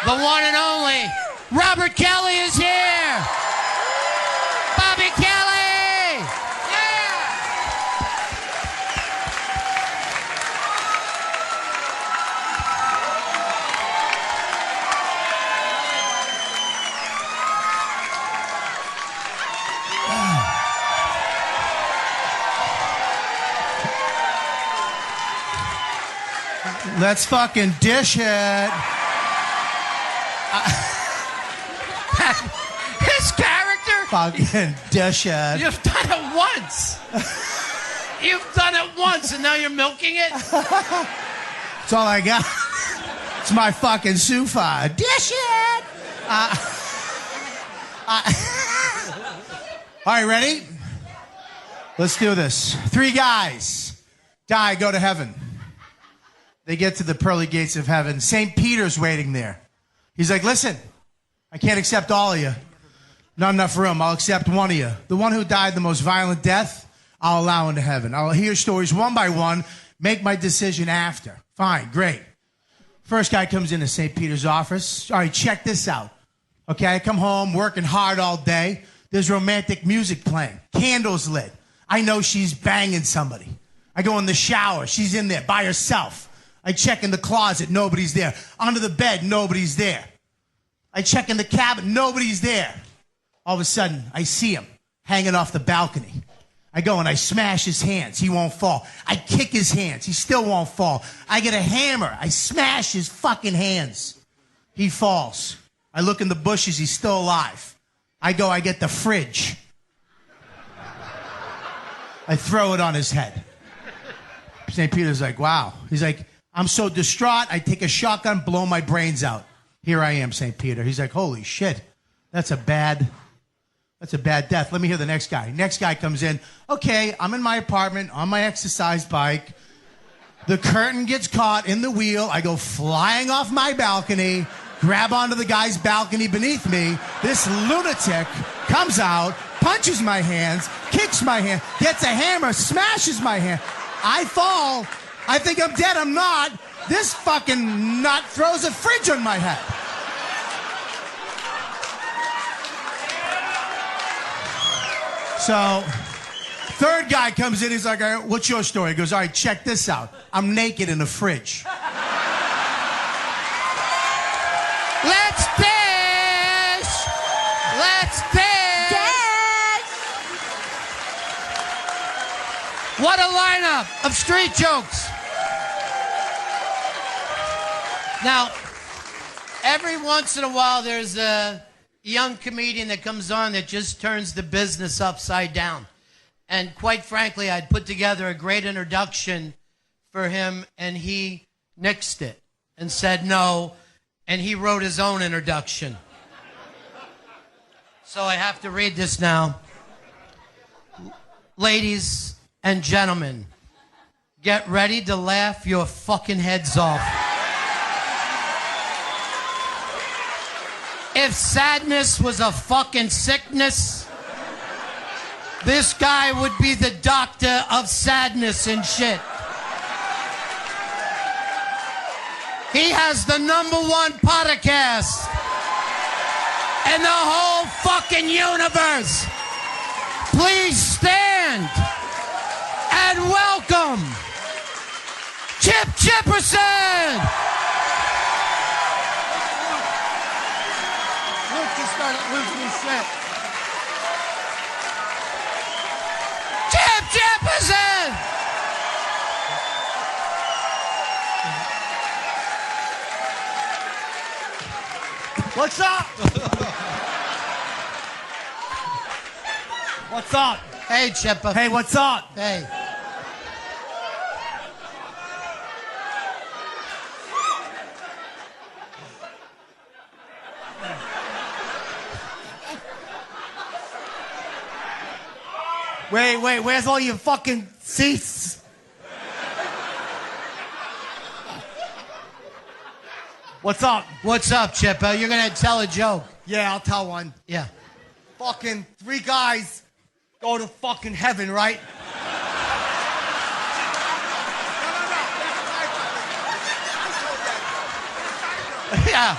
The one and only Robert Kelly is here. Bobby Kelly. Let's fucking dish it. His character? Fucking dish it. You've done it once. You've done it once, and now you're milking it? That's all I got. It's my fucking sofa. Dish it. All right, ready? Let's do this. 3 guys die, go to heaven. They get to the pearly gates of heaven. St. Peter's waiting there. He's like, listen, I can't accept all of you. Not enough room. I'll accept one of you. The one who died the most violent death, I'll allow into heaven. I'll hear stories one by one, make my decision after. Fine, great. First guy comes into St. Peter's office. All right, check this out. Okay, I come home working hard all day. There's romantic music playing. Candles lit. I know she's banging somebody. I go in the shower. She's in there by herself. I check in the closet, nobody's there. Under the bed, nobody's there. I check in the cabinet, nobody's there. All of a sudden, I see him hanging off the balcony. I go and I smash his hands. He won't fall. I kick his hands. He still won't fall. I get a hammer. I smash his fucking hands. He falls. I look in the bushes. He's still alive. I go, I get the fridge. I throw it on his head. St. Peter's like, wow. He's like, I'm so distraught. I take a shotgun, blow my brains out. Here I am, St. Peter. He's like, holy shit. That's a bad death. Let me hear the next guy. Next guy comes in. Okay, I'm in my apartment on my exercise bike. The curtain gets caught in the wheel. I go flying off my balcony, grab onto the guy's balcony beneath me. This lunatic comes out, punches my hands, kicks my hand, gets a hammer, smashes my hand. I fall. I think I'm dead. I'm not. This fucking nut throws a fridge on my head. So, third guy comes in. He's like, all right, what's your story? He goes, all right, check this out. I'm naked in a fridge. Let's dish! Let's dish! What a lineup of street jokes. Now, every once in a while, there's a young comedian that comes on that just turns the business upside down. And quite frankly, I'd put together a great introduction for him, and he nixed it and said no, and he wrote his own introduction. So I have to read this now. Ladies and gentlemen, get ready to laugh your fucking heads off. If sadness was a fucking sickness, this guy would be the doctor of sadness and shit. He has the #1 podcast in the whole fucking universe. Please stand and welcome Chip Chipperson! Losing his shit. Chip Chipperson! What's up? What's up? Hey, Chipper. Hey, what's up? Hey. Wait, where's all your fucking seats? What's up? What's up, Chipper? You're gonna tell a joke. Yeah, I'll tell one. Yeah. Fucking 3 guys go to fucking heaven, right? Yeah.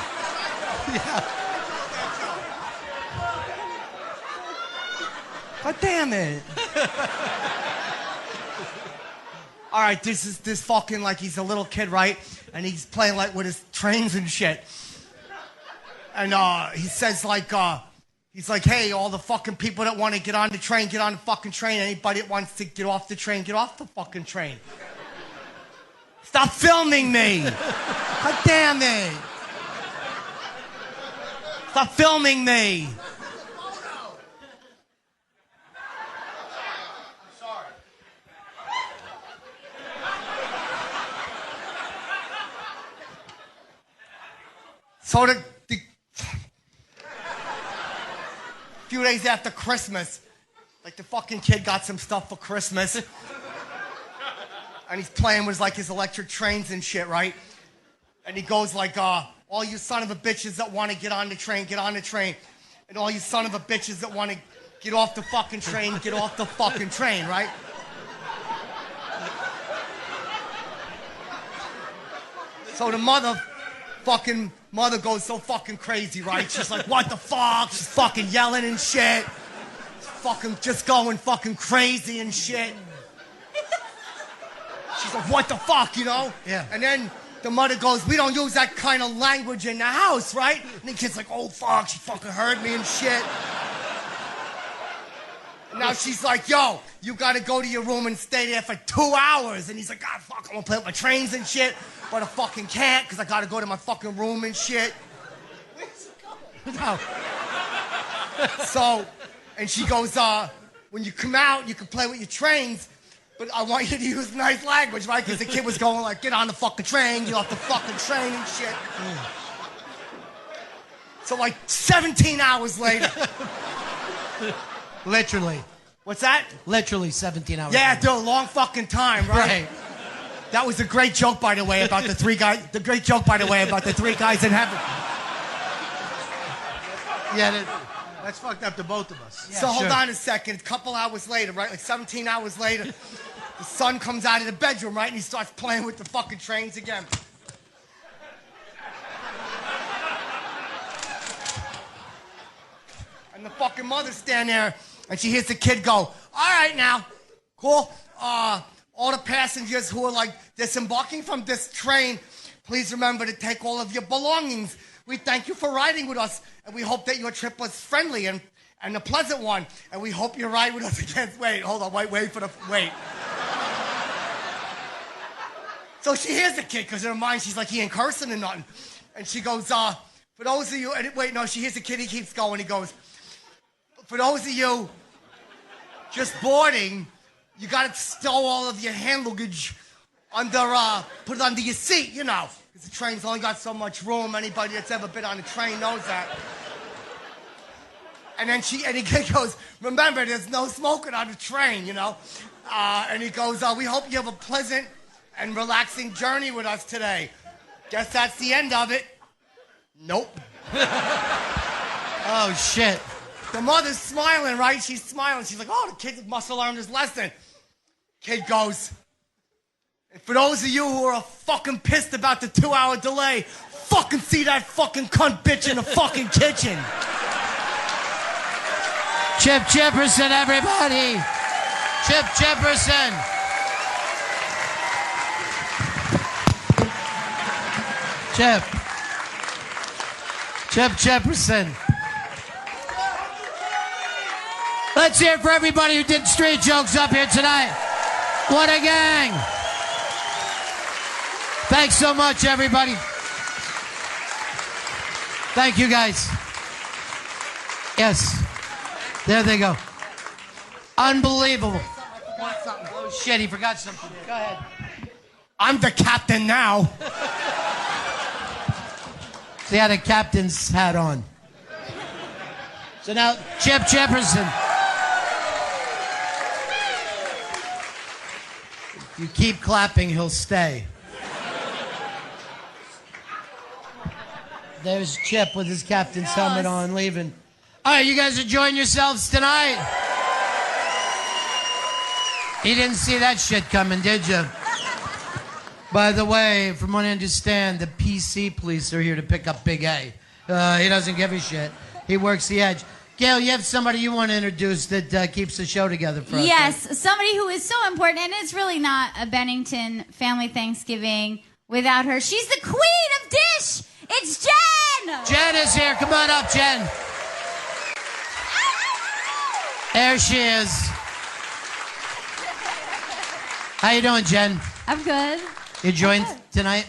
God damn it. All right, this is this fucking, like, he's a little kid, right? And he's playing, like, with his trains and shit. And he says, like, he's like, hey, all the fucking people that want to get on the train, get on the fucking train. Anybody that wants to get off the train, get off the fucking train. Stop filming me. God damn it. Stop filming me. So a few days after Christmas, like, the fucking kid got some stuff for Christmas. And he's playing with, like, his electric trains and shit, right? And he goes like, all you son of a bitches that want to get on the train, get on the train. And all you son of a bitches that want to get off the fucking train, get off the fucking train, right? So the mother goes so fucking crazy, right? She's like, what the fuck? She's fucking yelling and shit. Fucking just going fucking crazy and shit. She's like, what the fuck, you know? Yeah. And then the mother goes, we don't use that kind of language in the house, right? And the kid's like, oh fuck, she fucking heard me and shit. Now she's like, yo, you gotta go to your room and stay there for 2 hours. And he's like, God, fuck, I wanna play with my trains and shit, but I fucking can't because I gotta go to my fucking room and shit. Where's it going? No. So, and she goes, when you come out, you can play with your trains, but I want you to use nice language, right? Because the kid was going like, get on the fucking train, get off the fucking train and shit. So like 17 hours later. Literally. What's that? Literally 17 hours. Yeah, later. dude, long fucking time, right? That was a great joke, by the way, about the three guys. The great joke, by the way, about the three guys in heaven. Yeah, that's fucked up to both of us. So hold on a second. A couple hours later, right? Like 17 hours later, the son comes out of the bedroom, right? And he starts playing with the fucking trains again. And the fucking mother's standing there, and she hears the kid go, all right now, cool. All the passengers who are like disembarking from this train, please remember to take all of your belongings. We thank you for riding with us, and we hope that your trip was friendly and a pleasant one. And we hope you ride with us again. Wait, hold on, wait. So she hears the kid, because in her mind, she's like, he ain't cursing or nothing. And she goes, for those of you, she hears the kid, he keeps going, he goes, for those of you just boarding, you gotta stow all of your hand luggage put it under your seat, you know. Because the train's only got so much room. Anybody that's ever been on a train knows that. And then he goes, remember, there's no smoking on the train, you know. And he goes, we hope you have a pleasant and relaxing journey with us today. Guess that's the end of it. Nope. Oh, shit. The mother's smiling, right? She's smiling. She's like, oh, the kid must have learned his lesson. Kid goes, for those of you who are fucking pissed about the 2-hour delay, fucking see that fucking cunt bitch in the fucking kitchen. Chip Chipperson, everybody. Chip Chipperson. Chip Chipperson. Let's hear it for everybody who did street jokes up here tonight. What a gang. Thanks so much, everybody. Thank you, guys. Yes. There they go. Unbelievable. Oh, shit, he forgot something. Go ahead. I'm the captain now. So he had a captain's hat on. So now, Chip Chipperson. If you keep clapping, he'll stay. There's Chip with his captain's helmet on, leaving. All right, you guys enjoying yourselves tonight? You didn't see that shit coming, did you? By the way, from what I understand, the PC police are here to pick up Big A. He doesn't give a shit. He works the edge. Gail, you have somebody you want to introduce that keeps the show together for us. Yes, right? Somebody who is so important, and it's really not a Bennington family Thanksgiving without her. She's the queen of dish. It's Jen. Jen is here. Come on up, Jen. There she is. How you doing, Jen? I'm good. You joined tonight?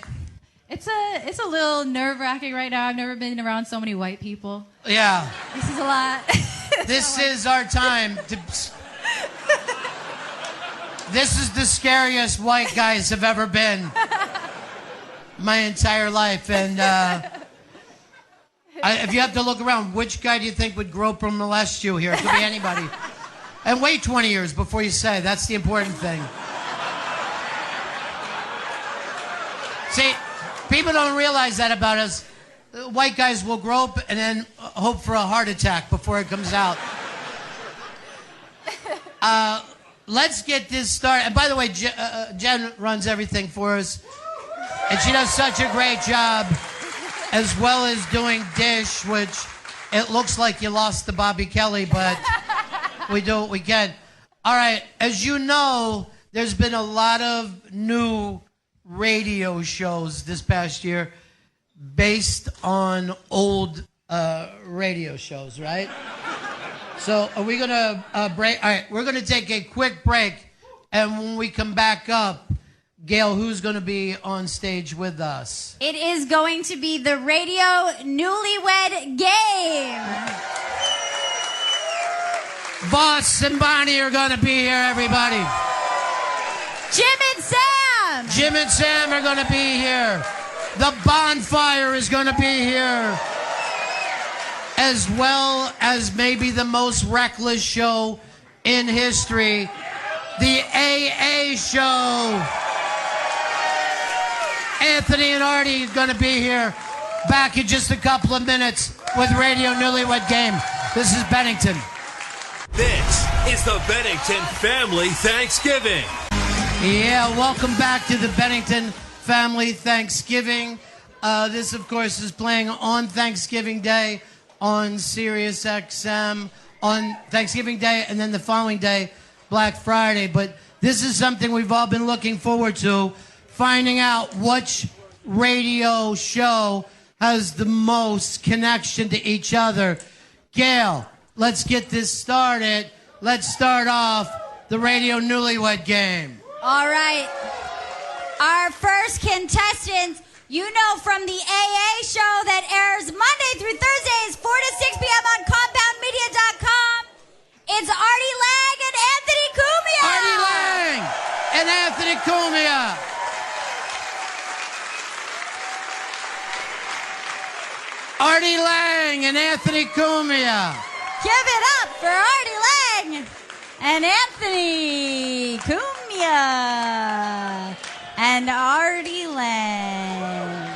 It's a little nerve-wracking right now. I've never been around so many white people. Yeah. This is a lot. This is our time to... This is the scariest white guys have ever been my entire life. And if you have to look around, which guy do you think would grope or molest you here? It could be anybody. And wait 20 years before you say. That's the important thing. See, people don't realize that about us. White guys will grope and then hope for a heart attack before it comes out. Let's get this started. And by the way, Jen runs everything for us. And she does such a great job, as well as doing Dish, which it looks like you lost to Bobby Kelly, but we do what we can. All right, as you know, there's been a lot of new radio shows this past year based on old radio shows, right? So are we going to break? All right, we're going to take a quick break. And when we come back up, Gail, who's going to be on stage with us? It is going to be the radio newlywed game. Boss and Bonnie are going to be here, everybody. Jim and Sam. Jim and Sam are going to be here. The bonfire is going to be here. As well as maybe the most reckless show in history, the AA show. Anthony and Artie are going to be here. Back in just a couple of minutes with Radio Newlywed Game. This is Bennington. This is the Bennington Family Thanksgiving. Yeah, welcome back to the Bennington Family Thanksgiving. This, of course, is playing on Thanksgiving Day on Sirius XM on Thanksgiving Day, and then the following day, Black Friday. But this is something we've all been looking forward to, finding out which radio show has the most connection to each other. Gail, let's get this started. Let's start off the Radio Newlywed Game. All right. Our first contestant, you know from the AA show that airs Monday through Thursdays, 4 to 6 p.m. on compoundmedia.com. It's Artie Lang and Anthony Cumia. Artie Lang and Anthony Cumia. Artie Lang and Anthony Cumia. Give it up for Artie Lang and Anthony Cumia. And Artie Lang.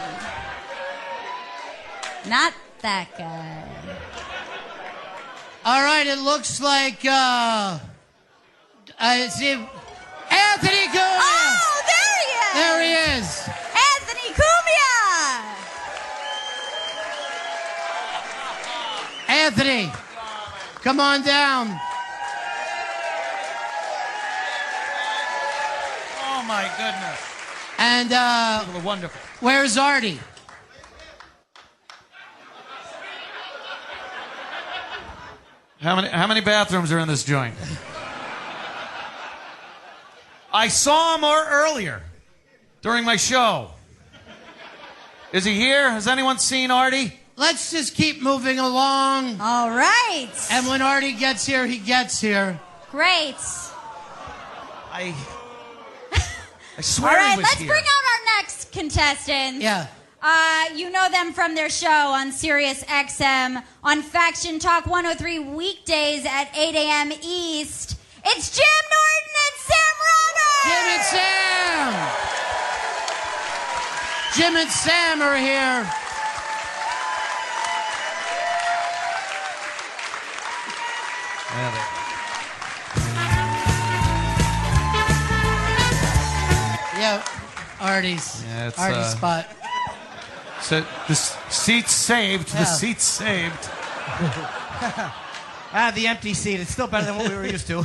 Not that guy. All right, it looks like, see, Anthony Cumia. Oh, there he is. There he is. Anthony Cumia. Anthony, come on down. Oh, my goodness. And, People are wonderful. where's Artie? How many bathrooms are in this joint? I saw him earlier during my show. Is he here? Has anyone seen Artie? Let's just keep moving along. All right. And when Artie gets here, he gets here. Great. I swear All right, he was let's here. bring out our next contestant. Yeah. You know them from their show on Sirius XM on Faction Talk 103 weekdays at 8 a.m. East. It's Jim Norton and Sam Roberts! Jim and Sam. Jim and Sam are here. Yeah, Artie's. Yeah, it's, Artie's spot. So the seat's saved. Yeah. The seat's saved. The empty seat. It's still better than what we were used to.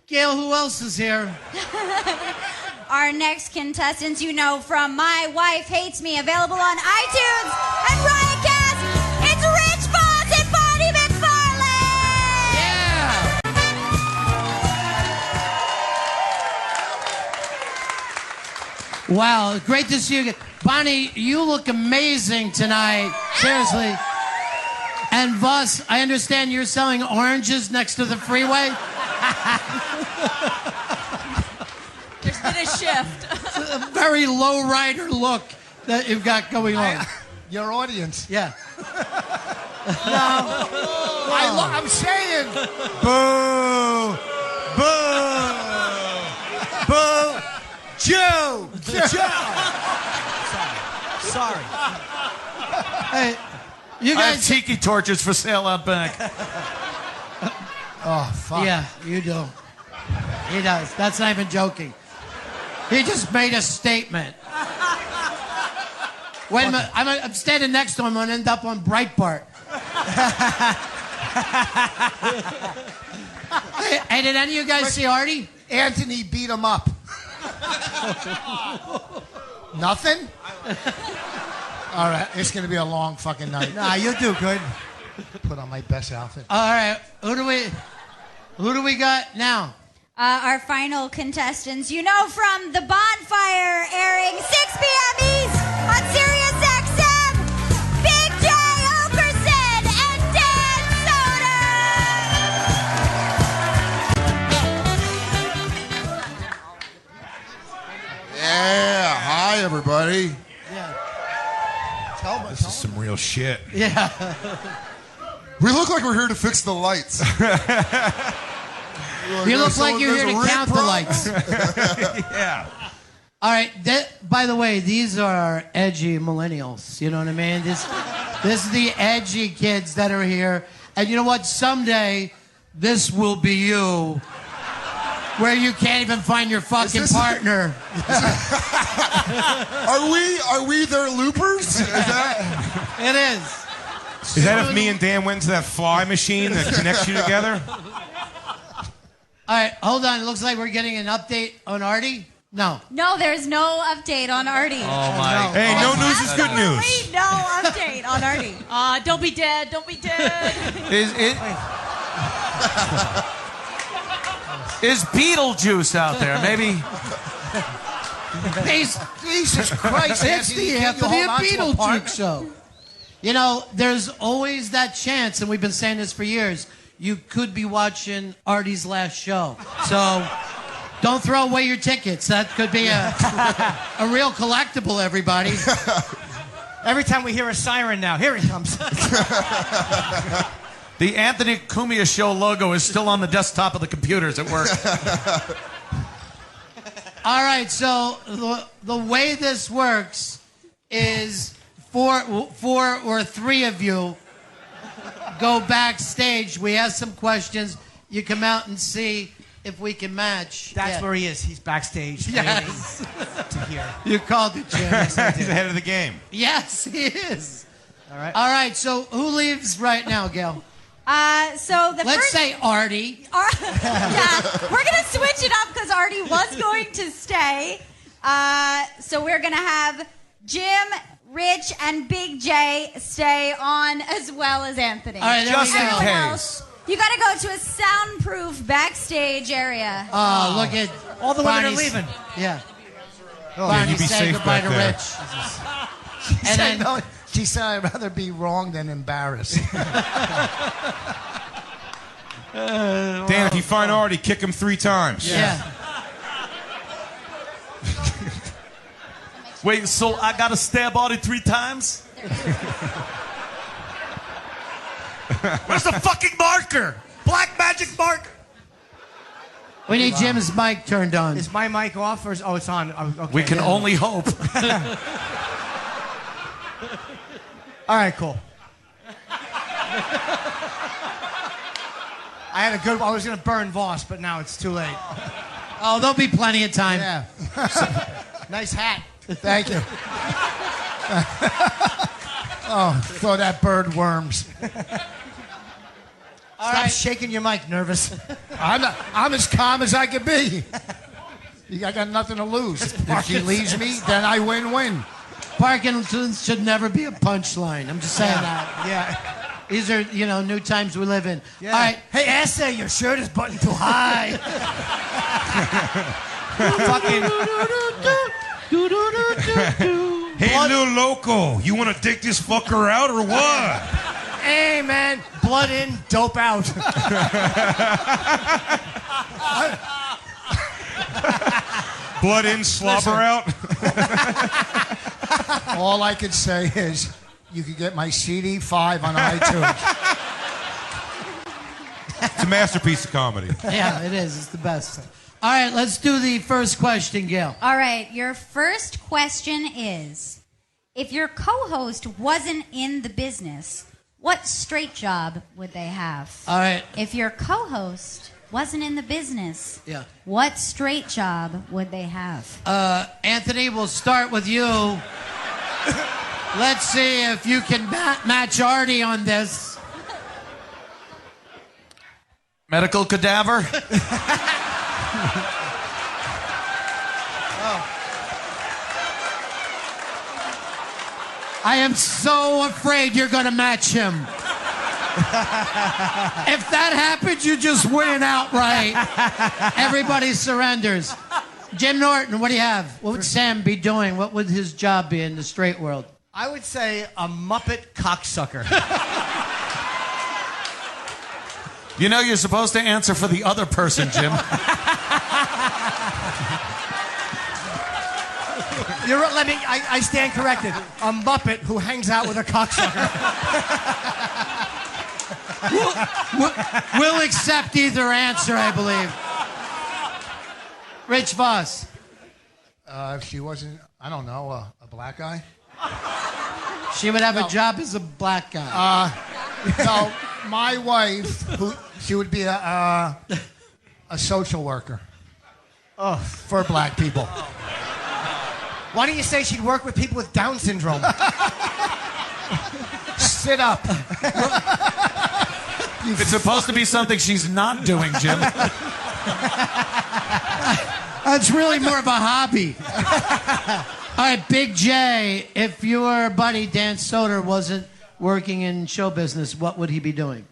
Gail, who else is here? Our next contestants, you know from My Wife Hates Me, available on iTunes and Riotcast. It's Rich Voss and Bonnie McFarlane! Yeah! Wow, great to see you again. Bonnie, you look amazing tonight. Seriously. And Voss, I understand you're selling oranges next to the freeway? There's been a shift. It's a very low rider look that you've got going on. Your audience. Yeah. I'm saying. Boo! Boo! Boo! Joe! Sorry. Hey, you I guys. have tiki torches for sale out back. Oh, fuck. Yeah, you do. He does. That's not even joking. He just made a statement. Wait a minute. I'm standing next to him. I'm going to end up on Breitbart. Hey, did any of you guys see Artie? Anthony beat him up. Nothing? All right, it's going to be a long fucking night. Nah, you'll do good. Put on my best outfit. All right, who do we got now? Our final contestants, you know, from The Bonfire, airing 6 p.m. East on Sirius XM, Big J Okerson and Dan Soder. Yeah, hi everybody. Yeah. This is some real shit. Yeah. We look like we're here to fix the lights. You look like you're here to count the lights. Yeah. All right. By the way, these are edgy millennials. You know what I mean? This is the edgy kids that are here. And you know what? Someday, this will be you, where you can't even find your fucking partner. Are we their loopers? Is that? It is. Is that if me and Dan went to that fly machine that connects you together? All right, hold on. It looks like we're getting an update on Artie. No. No, there's no update on Artie. Oh my! Hey, no news is good news. Absolutely no update on Artie. Don't be dead. Don't be dead. Is Beetlejuice out there? Maybe. Jesus Christ! It's the Anthony and Beetlejuice show. You know, there's always that chance, and we've been saying this for years. You could be watching Artie's last show. So don't throw away your tickets. That could be a real collectible, everybody. Every time we hear a siren now, here he comes. The Anthony Cumia Show logo is still on the desktop of the computers at work. All right, so the way this works is four or three of you go backstage. We ask some questions. You come out and see if we can match. That's where he is. He's backstage. Yes. To hear. You called it, Jim. He's ahead of the game. Yes, he is. All right. All right, so who leaves right now, Gail? Let's say Artie. Yeah, we're going to switch it up because Artie was going to stay. So we're going to have Jim, Rich, and Big J stay on as well as Anthony. All right, just in Everyone case. else, you got to go to a soundproof backstage area. Oh, look at all the women are Barney's- leaving. Yeah. Oh, Barney you be said safe goodbye back to there. Rich. And then, She said, I'd rather be wrong than embarrassed. Dan, if you find Artie, kick him 3 times. yeah. Wait, so I gotta stab Artie 3 times? Where's the fucking marker? Black magic marker. We need Jim's mic turned on. Is my mic off or is it's on? Oh, okay. We can only hope. All right, cool. I had a good. I was gonna burn Voss, but now it's too late. Oh, there'll be plenty of time. Yeah. Nice hat. Thank you. Oh, throw that bird worms. Stop shaking your mic, nervous. I'm as calm as I can be. I got nothing to lose. If she leaves me, then I win-win. Parkinson's should never be a punchline. I'm just saying that. Yeah. These are, new times we live in. Yeah. All right. Hey, Asa, your shirt is buttoned too high. Fucking. Hey, little loco, you want to take this fucker out or what? Hey, man, blood in, dope out. Blood in, slobber out. All I can say is you can get my CD 5 on iTunes. It's a masterpiece of comedy. Yeah, it is. It's the best. All right, let's do the first question, Gail. All right, your first question is, if your co-host wasn't in the business, what straight job would they have? All right. If your co-host wasn't in the business, Yeah. what straight job would they have? Anthony, we'll start with you. Let's see if you can match Artie on this. Medical cadaver? I am so afraid you're going to match him. If that happens, you just win outright. Everybody surrenders. Jim Norton, what do you have? What would Sam be doing? What would his job be in the straight world? I would say a Muppet cocksucker. You know you're supposed to answer for the other person, Jim. I stand corrected. A Muppet who hangs out with a cocksucker. We'll accept either answer, I believe. Rich Voss. If she wasn't, I don't know, a black guy? She would have a job as a black guy. No, my wife, she would be a social worker. For black people. Why don't you say she'd work with people with Down syndrome? Sit up. It's supposed to be something she's not doing, Jim. It's really more of a hobby. All right, Big J, if your buddy Dan Soder wasn't working in show business, what would he be doing?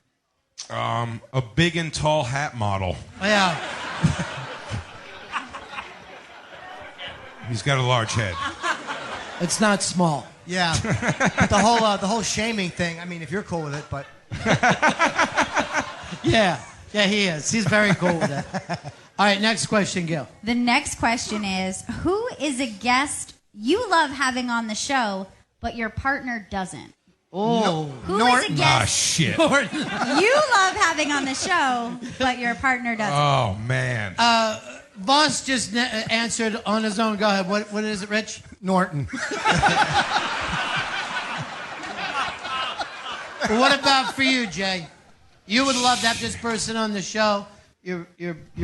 A big and tall hat model. Yeah. He's got a large head. It's not small. Yeah. But the whole shaming thing, I mean, if you're cool with it, but... Yeah, he is. He's very cool with that. All right, next question, Gail. The next question is, who is a guest you love having on the show, but your partner doesn't? Oh. Who is a guest Ah, shit. you love having on the show, but your partner doesn't? Oh, man. Voss just answered on his own. Go ahead. What is it, Rich? Norton. Well, what about for you, Jay? You would love to have this person on the show. Your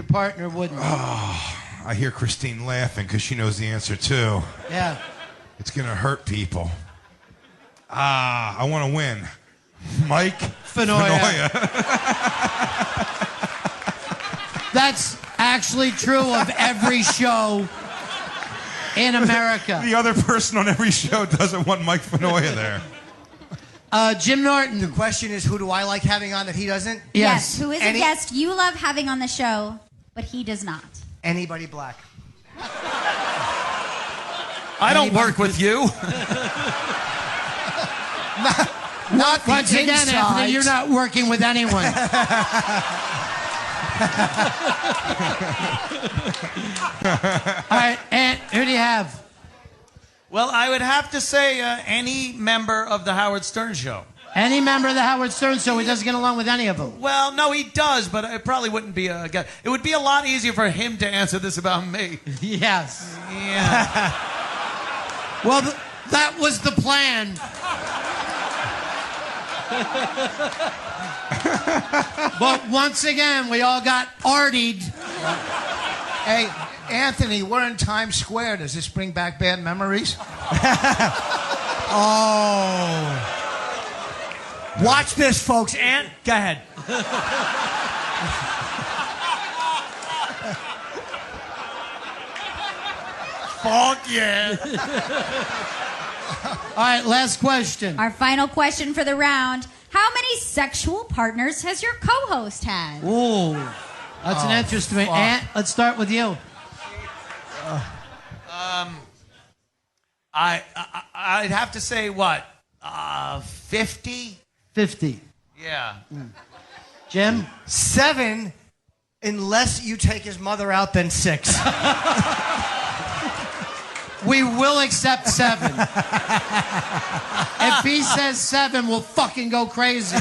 partner wouldn't. Oh, I hear Christine laughing because she knows the answer, too. Yeah. It's going to hurt people. I want to win. Mike Fenoya. That's actually true of every show in America. The other person on every show doesn't want Mike Fenoya there. Jim Norton. The question is, who do I like having on that he doesn't? Yes. Who is a guest you love having on the show, but he does not? Anybody black. I don't work with you. Not Once the again, inside. Anthony, you're not working with anyone. All right, and who do you have? Well, I would have to say any member of the Howard Stern Show. Any member of the Howard Stern Show, he doesn't get along with any of them. Well, no, he does, but it probably wouldn't be a guy. It would be a lot easier for him to answer this about me. Yes. Yeah. Well, that was the plan. But once again, we all got artied. Hey, Anthony, we're in Times Square. Does this bring back bad memories? Oh. Watch this, folks. Ant, go ahead. Fuck yeah. All right, last question. Our final question for the round. How many sexual partners has your co-host had? Ooh, that's an interesting one. Ant, let's start with you. I'd have to say what? 50? 50. Yeah. Jim? 7, unless you take his mother out, then 6. We will accept 7. If he says 7, we'll fucking go crazy.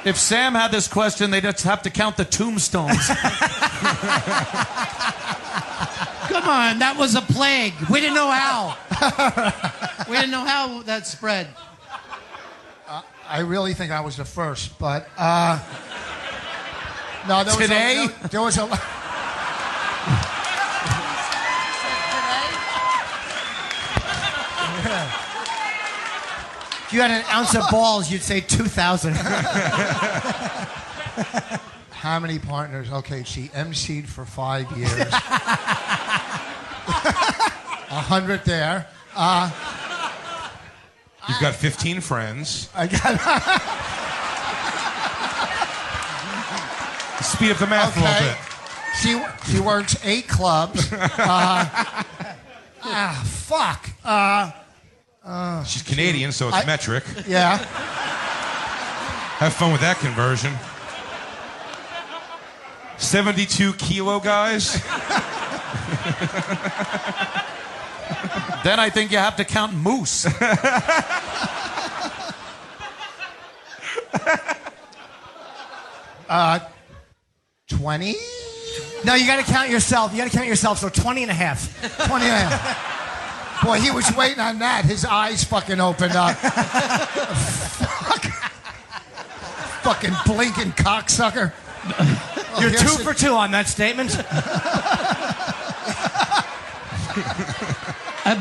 If Sam had this question, they'd just have to count the tombstones. Come on, that was a plague. We didn't know how. We didn't know how that spread. I really think I was the first, but no, there Today? There was a. If you had an ounce of balls, you'd say 2,000. How many partners? Okay, she emceed for 5 years. 100 there. You've got 15 friends. I got. Speed up the math a little bit. She works 8 clubs. Fuck. She's Canadian, so it's metric. Yeah. Have fun with that conversion. 72 kilo guys. Then I think you have to count moose. 20? No, you got to count yourself. You got to count yourself. So 20 and a half. 20 and a half. Boy, he was waiting on that. His eyes fucking opened up. Fuck. Fucking blinking cocksucker. You're 2 for 2 on that statement.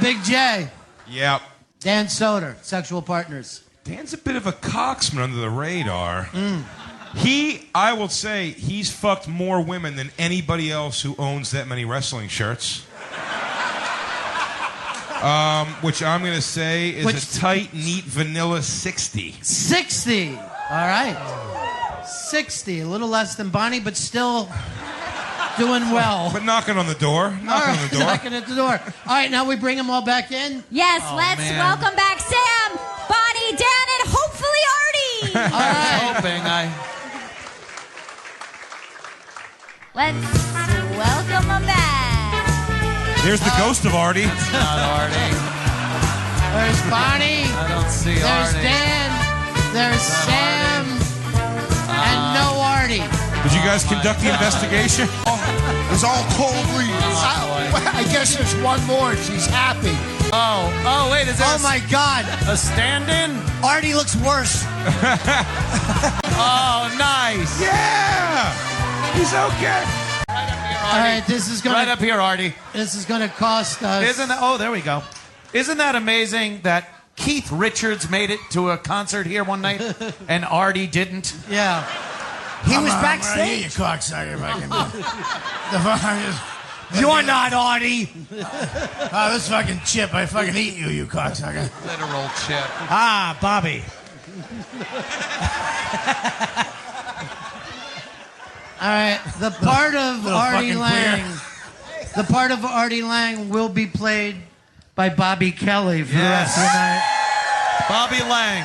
Big J. Yep. Dan Soder, sexual partners. Dan's a bit of a coxman under the radar. I will say, he's fucked more women than anybody else who owns that many wrestling shirts. Which I'm going to say is a tight, neat, vanilla 60. 60. All right. 60. A little less than Bonnie, but still doing well. But knocking on the door. Knocking on the door. Knocking at the door. All right, now we bring them all back in. Yes, let's welcome back Sam, Bonnie, Dan, and hopefully Artie. All right. Hoping Let's welcome them back. There's the ghost of Artie. That's not Artie. There's Bonnie. I don't see There's Artie. Dan. There's Sam. And no Artie. Did you guys conduct the investigation? It's all cold leads. I guess there's one more. She's happy. Oh, wait, is there Oh, my God. a stand-in? Artie looks worse. Oh, nice. Yeah! He's okay. All right, this is going Right up here, Artie. This is going to cost us. Isn't that, oh, there we go. Isn't that amazing that Keith Richards made it to a concert here one night and Artie didn't? Yeah. He was backstage. You cocksucker. You're not Artie. Oh, this fucking chip. I fucking eat you, you cocksucker. Literal chip. Ah, Bobby. All right, the part of Artie Lang, the part of Artie Lang will be played by Bobby Kelly for the rest of the night. Bobby Lang.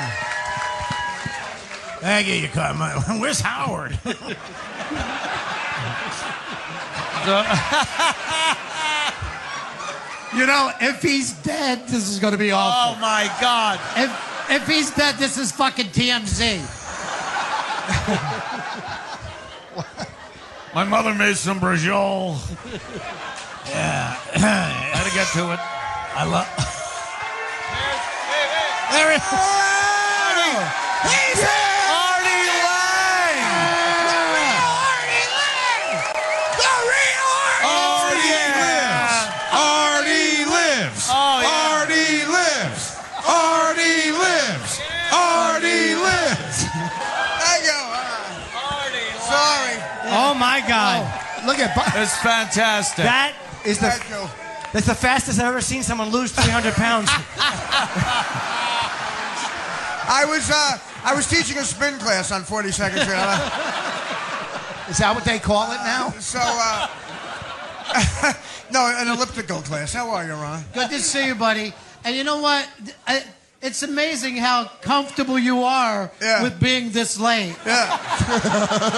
Thank you, you cocksucker. Where's Howard? You know, if he's dead, this is going to be awful. Oh my God. If he's dead, this is fucking TMZ. My mother made some brajol. Yeah. Had to get to it. I love. There it is. He's Artie Lang. The real Artie lives. Artie lives. Oh, yeah. Artie lives. Artie lives. Artie lives. Thank you. Sorry. Oh, my God. Look at. It's fantastic. That is the... Thank you. That's the fastest I've ever seen someone lose 300 pounds. I was teaching a spin class on 42nd Street. Is that what they call it now? So, no, an elliptical class. How are you, Ron? Good to see you, buddy. And you know what? It's amazing how comfortable you are with being this late. Yeah.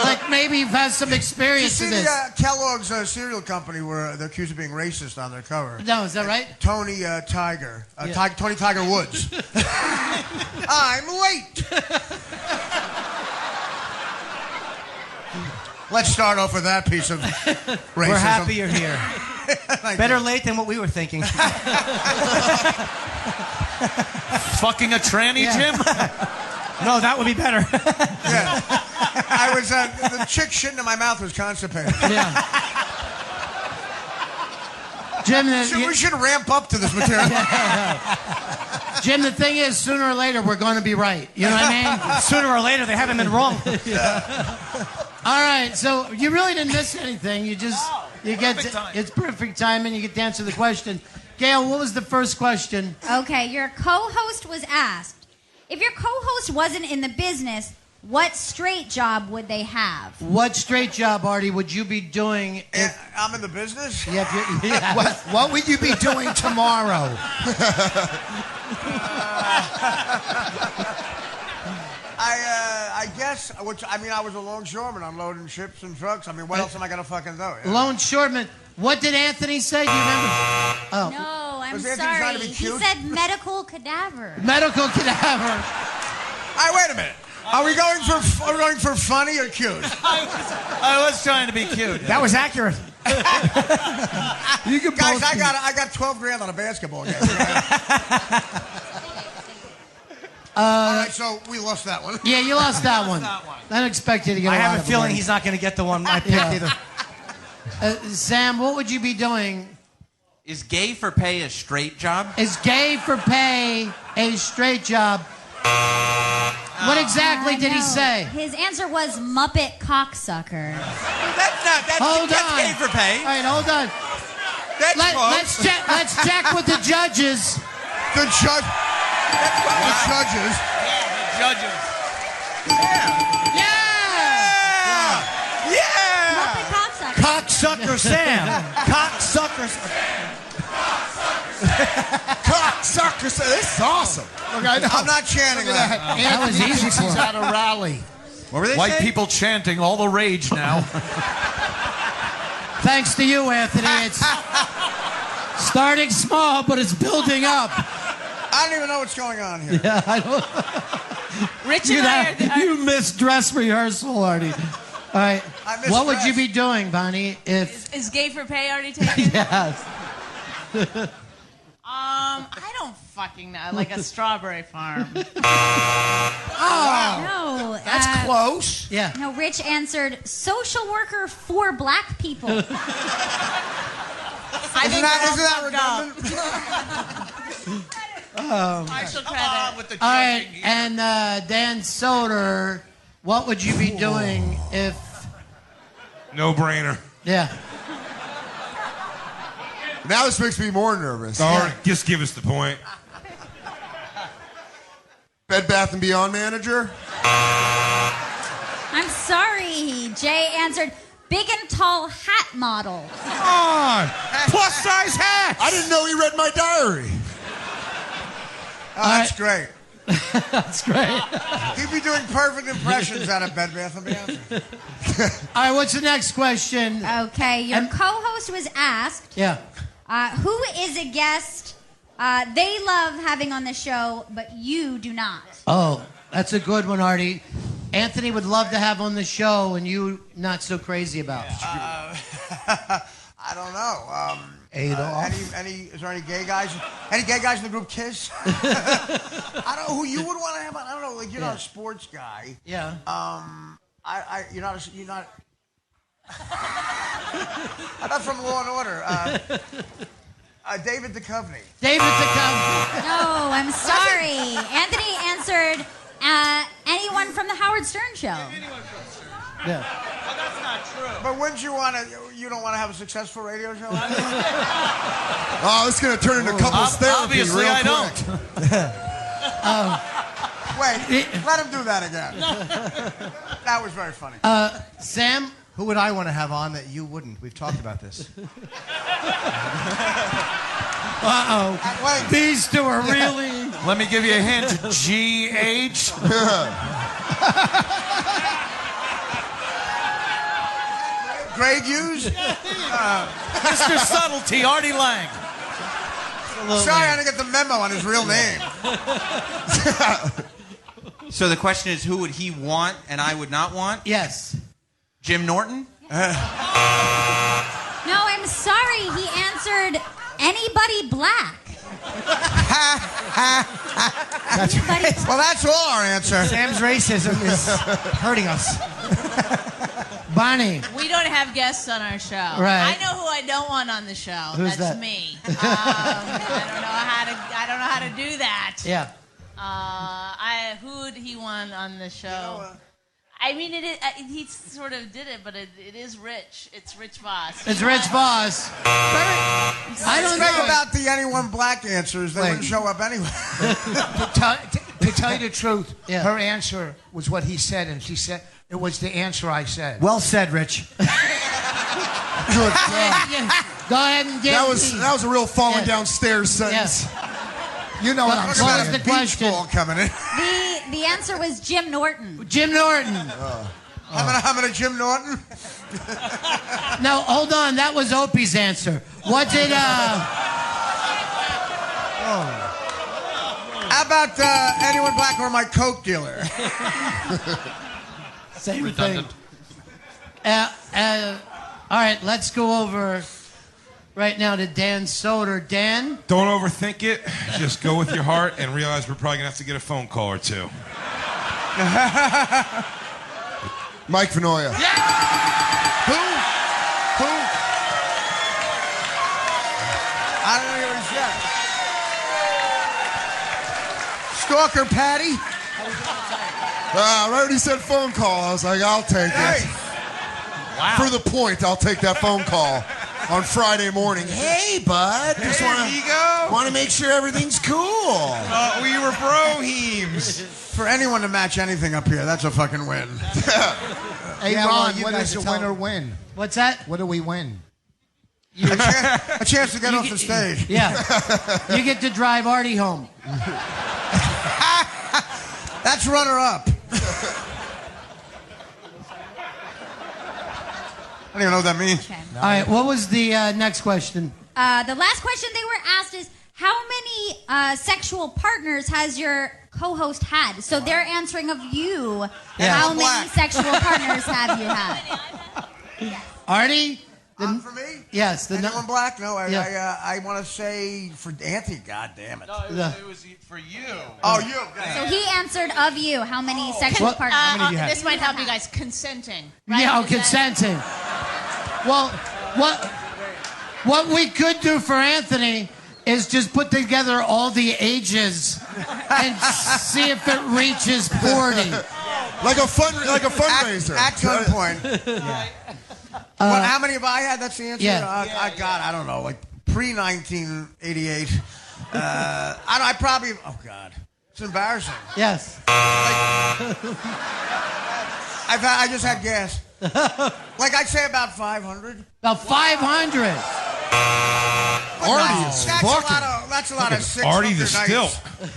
Like maybe you've had some experience Did in you see this. Kellogg's cereal company where they're accused of being racist on their cover? No, is that right? Tony Tiger. Tony Tiger Woods. I'm late. Let's start off with that piece of racism. We're happy you're here. Better late than what we were thinking. Fucking a tranny, Jim? No, that would be better. Yeah. I was, the chick shitting in my mouth was constipated. Yeah. Jim, we should ramp up to this material. Jim, the thing is, sooner or later, we're going to be right. You know what I mean? Sooner or later, they haven't been wrong. All right, so you really didn't miss anything. You get perfect time. it's perfect time, and you get to answer the question. Gail, what was the first question? Okay, your co-host was asked, if your co-host wasn't in the business, what straight job would they have? What straight job, Artie, would you be doing if I'm in the business? Yeah, yeah. What would you be doing tomorrow? I guess, I was a longshoreman. I'm loading ships and trucks. I mean, what else am I going to fucking do? Longshoreman. What did Anthony say? Do you remember? Oh. No, I'm Was Anthony trying to sorry. be He cute? said medical cadaver. Medical cadaver. All right, wait a minute. Are we going for funny or cute? I was trying to be cute. That was accurate. You can Guys, both I got 12 grand on a basketball game. All right, so we lost that one. Yeah, you lost that one. I didn't expect you to get I a lot have a of feeling money. he's not going to get the one I picked Yeah. either. Sam, what would you be doing? Is gay for pay a straight job? Is gay for pay a straight job? What exactly did he No. say? His answer was Muppet cocksucker. Hold that's on. gay for pay. All right, hold on. That's Let's check with the judges. The judge. The judges. The judges. Muppet cocksucker. Cocksucker Sam. Cocksucker Sam. Cocksucker. This is awesome. Look, I know. I'm not chanting that. That was easy for He's him. at a rally. What were they White saying? people chanting, all the rage now. Thanks to you, Anthony. It's starting small, but it's building up. I don't even know what's going on here. Yeah, I don't. Rich and I are You missed dress rehearsal, Artie. All right. I missed What would dress. you be doing, Bonnie, if... Is gay for pay already taken? Yes. I don't fucking know. Like a strawberry farm. No. That's close. Yeah. No, Rich answered social worker for black people. I Isn't think that we're all fucked redundant? Partial credit. With the All right, and Dan Soder, what would you be doing if... No brainer. Yeah. Now this makes me more nervous. All right, just give us the point. Bed Bath & Beyond manager? I'm sorry. Jay answered big and tall hat model. Come on! Plus size hats! I didn't know he read my diary. Oh, that's great. That's great. He'd be doing perfect impressions out of Bed Bath & Beyond. All right, what's the next question? Okay, your co-host was asked, Yeah. who is a guest they love having on the show, but you do not? Oh, that's a good one, Artie. Anthony would love to have on the show, and you not so crazy about. I don't know. Adolf. Is there any gay guys? Any gay guys in the group Kiss? I don't know who you would want to have on. I don't know. Like you're not a sports guy. Yeah. You're not. You're not. I'm not from Law and Order. David Duchovny. David Duchovny. No, I'm sorry. Anthony answered anyone from the Howard Stern Show. Yeah. Well, that's not true. But wouldn't you want to? You don't want to have a successful radio show? Oh, it's going to turn into couples therapy Obviously, real I quick. don't. Wait, let him do that again. That was very funny. Sam? Who would I want to have on that you wouldn't? We've talked about this. Uh-oh. These two are really... Let me give you a hint. G.H. Greg Hughes? Mr. Subtlety, Artie Lang. Sorry, I didn't get the memo on his real name. So the question is, who would he want and I would not want? Yes. Jim Norton? No, I'm sorry. He answered anybody black. That's right. Well, that's all our answer. Sam's racism is hurting us. Bonnie. We don't have guests on our show. Right. I know who I don't want on the show. Who's That's that? me. I don't know how to do that. Yeah. Who'd he want on the show? I mean, he sort of did it, but it is Rich. It's Rich Voss. It's Rich Voss. I don't think know about the anyone black answers. They wouldn't show up anyway. To tell you the truth, her answer was what he said, and she said it was the answer I said. Well said, Rich. Go ahead and give that was a real falling downstairs sentence. You know what I'm saying. What was the question? Coming in. The answer was Jim Norton. Jim Norton. I'm gonna Jim Norton. No, hold on. That was Opie's answer. What did? How about anyone black or my coke dealer? Same thing. All right, let's go over right now to Dan Soder. Dan? Don't overthink it. Just go with your heart and realize we're probably going to have to get a phone call or two. Mike Vanoia. Who? I don't know what he said. Stalker Patty? I already said phone call. I was like, I'll take it. Wow. For the point, I'll take that phone call on Friday morning. Hey, bud. Just want to make sure everything's cool. We were bro-heems. For anyone to match anything up here, that's a fucking win. Hey, Ron, what is a win or win? What's that? What do we win? A chance to get off the stage. Yeah. You get to drive Artie home. That's runner-up. I don't even know what that means. Okay. All right, what was the next question? The last question they were asked is, how many sexual partners has your co-host had? So they're answering of you. Yeah. How many sexual partners have you had? Artie? For me? Yes. Anyone black? No, Yeah. I want to say for Anthony. God damn it. No, it was for you. Oh, you. So he answered of you. How many sexual partners? This might help you guys. Consenting. Right? Yeah, Is that- consenting. Well, what we could do for Anthony is just put together all the ages and see if it reaches 40. Like a fundraiser. At gunpoint. How many have I had? That's the answer. Yeah. God, I don't know. Like pre-1988. I probably. Oh God, it's embarrassing. Yes. I just had gas. Like I'd say about 500. About 500. Artie is fucking. That's a lot of 6 Artie the hooker still.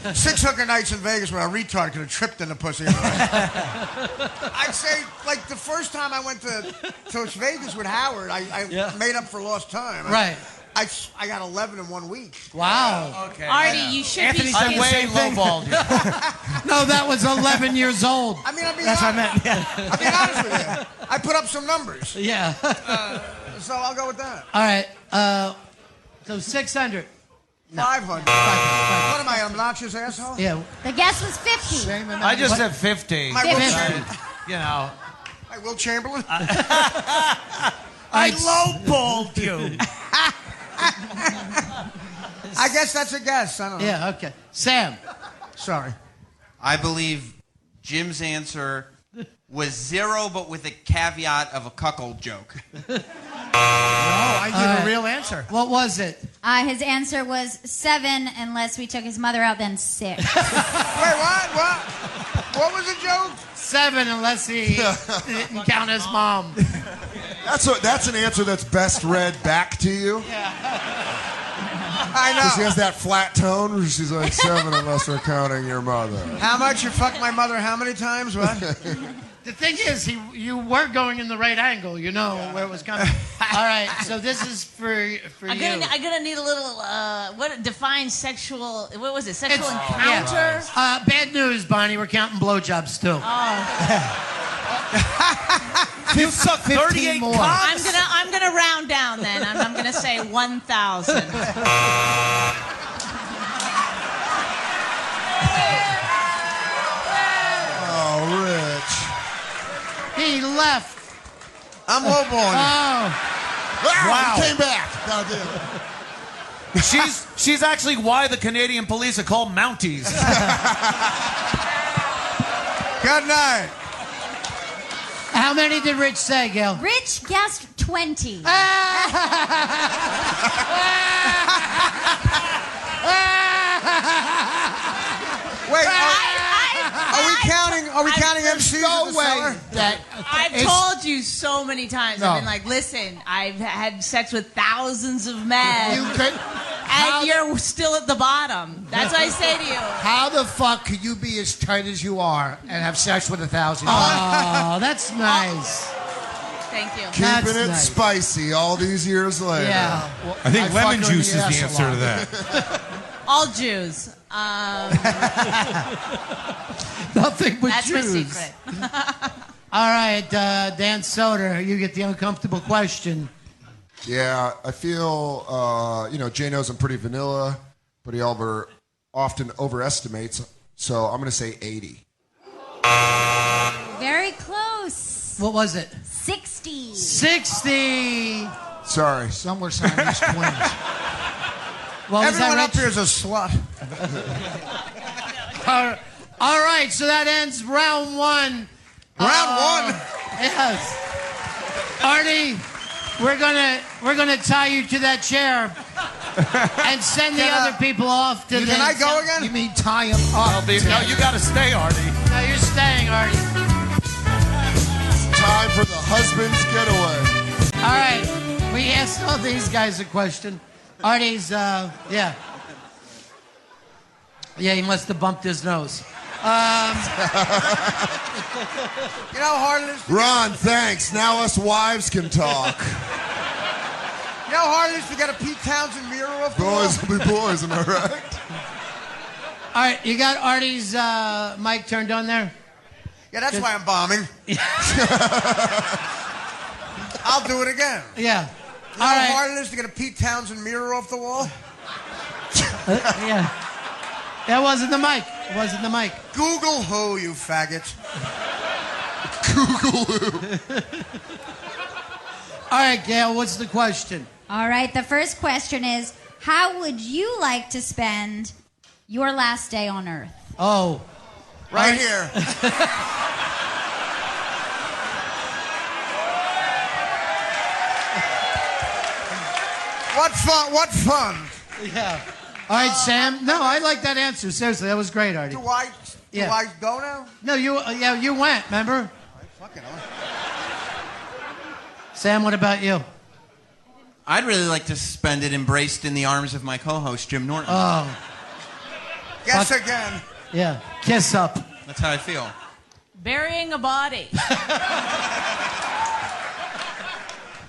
nights. 6 hooker nights in Vegas where a retard could have tripped in the pussy. I'd say, like, the first time I went to Vegas with Howard, I made up for lost time. Right. I got 11 in 1 week. Wow. Okay. Artie, you should Anthony be. said way lowballed you. No, that was 11 years old. I mean, That's what I meant. Yeah. I'll be honest with you. I put up some numbers. Yeah. So I'll go with that. All right. So 600. 500. What am I, an obnoxious asshole? Yeah. The guess was 50. I just said 50. My Will Chamberlain. You know. My Will Chamberlain. I lowballed you. I guess that's a guess. I don't know. Yeah, okay. Sam. Sorry. I believe Jim's answer was 0, but with a caveat of a cuckold joke. I give a real answer. What was it? His answer was 7, unless we took his mother out, then 6. Wait, what? What was the joke? 7, unless he didn't count his mom. That's an answer that's best read back to you. I know. She has that flat tone where she's like 7 unless we're counting your mother. How much you fucked my mother? How many times? What? The thing is, you were going in the right angle. You know where it was coming. All right, so this is for you. I'm gonna need a little. What defines sexual? What was it? Sexual encounter. Yeah. Bad news, Bonnie. We're counting blowjobs too. You suck 38 more. cocks. I'm gonna round down then. I'm gonna say 1,000. Oh, Rich. He left. I'm lowballing. Oh. Wow. He came back. God damn it. She's actually why the Canadian police are called Mounties. Good night. How many did Rich say, Gail? Rich guessed 20. Wait, are we counting MCs? No way that I've told you so many times. No. I've been like, listen, I've had sex with thousands of men. You could- and you're still at the bottom. That's what I say to you. How the fuck could you be as tight as you are and have sex with 1,000? Oh, that's nice. Thank you. Keeping it spicy all these years later. Yeah. Well, I think lemon fuck her in juice the is the ass a answer to lot. that. All Jews. Nothing but That's Jews. my secret. All right, Dan Soder, you get the uncomfortable question. Yeah, I feel, Jay knows I'm pretty vanilla, but he often overestimates, so I'm going to say 80. Very close. What was it? 60. 60. Sorry. Some were Siamese twins. What was Everyone that, up here is a slut. All right, so that ends round one. Round one? Yes. Artie, we're gonna tie you to that chair and send the other people off to the... Can I go again? You mean tie him up? No, you got to stay, Artie. No, you're staying, Artie. Time for the husband's getaway. All right, we asked all these guys a question. Artie's, yeah, he must have bumped his nose. You know how hard it is? Ron, thanks. Now us wives can talk. You know how hard it is to get a Pete Townsend mirror off the wall? Boys will be boys, am I right? All right, you got Artie's mic turned on there? Yeah, that's why I'm bombing. I'll do it again. Yeah. You know how hard it is to get a Pete Townsend mirror off the wall? Yeah. That wasn't the mic. It wasn't the mic. Google who, you faggot. Google who. All right, Gail, what's the question? All right, the first question is, how would you like to spend your last day on Earth? Oh. Right here. What fun, what fun. Yeah. All right, Sam. No, I like that answer. Seriously, that was great, Artie. Do I go now? No, you went, remember? Fucking Sam, what about you? I'd really like to spend it embraced in the arms of my co-host, Jim Norton. Oh. Guess again. Yeah. Kiss up. That's how I feel. Burying a body.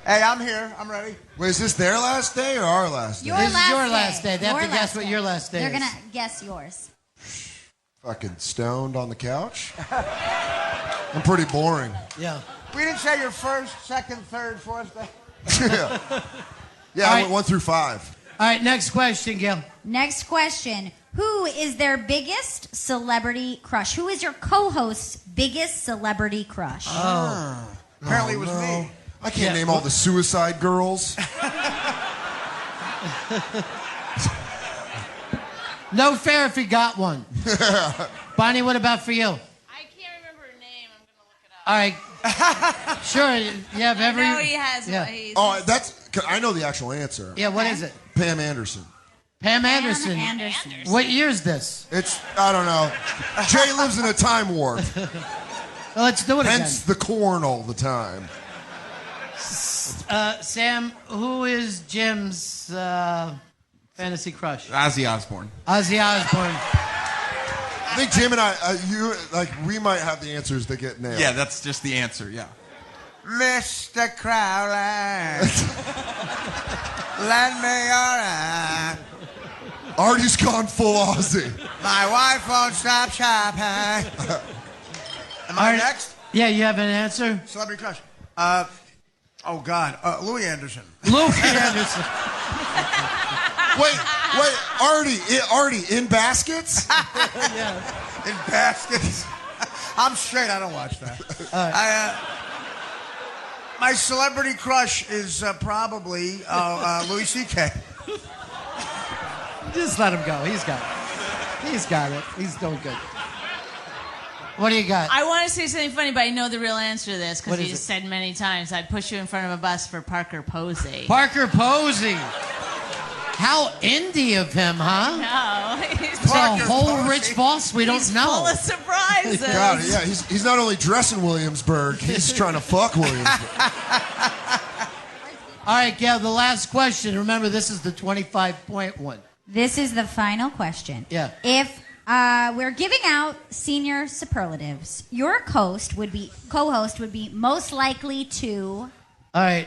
Hey, I'm here. I'm ready. Wait, is this their last day or our last day? This is your last day. They have to guess what your last day They're is. going to guess yours. Fucking stoned on the couch? I'm pretty boring. Yeah. We didn't say your first, second, third, fourth day. Yeah, I went 1 through 5. All right, next question, Gail. Next question. Who is their biggest celebrity crush? Who is your co-host's biggest celebrity crush? Oh. Apparently it was me. I can't name all the Suicide Girls. No fair if he got one. Bonnie, what about for you? I can't remember her name. I'm going to look it up. All right. Sure, you have every... I know he has Yeah. one. Oh, I know the actual answer. Yeah, what is it? Pam Anderson. Pam Anderson. What year is this? It's, I don't know. Jay lives in a time warp. Well, let's do it Hence the corn all the time. Sam, who is Jim's fantasy crush? Ozzy Osbourne. Ozzy Osbourne. I think Jim and we might have the answers that get nailed. Yeah, that's just the answer, yeah. Mr. Crowley, lend me your eye. Artie's gone full Ozzy. My wife won't stop shopping. Am I next? Yeah, you have an answer? Celebrity crush. Oh, God. Louis Anderson. Louis Anderson. Wait, Artie, in baskets? Yeah. In baskets. I'm straight. I don't watch that. My celebrity crush is probably Louis C.K. Just let him go. He's got it. He's got it. He's doing good. What do you got? I want to say something funny, but I know the real answer to this What because is you it? said many times, I'd push you in front of a bus for Parker Posey. Parker Posey. How indie of him, huh? No, he's It's a whole Rich Voss we don't He's know. full of surprises. God, yeah, he's not only dressing Williamsburg, he's trying to fuck Williamsburg. All right, Gail, the last question. Remember, this is the 25-point one. This is the final question. Yeah. If we're giving out senior superlatives, your co-host would be most likely to. All right,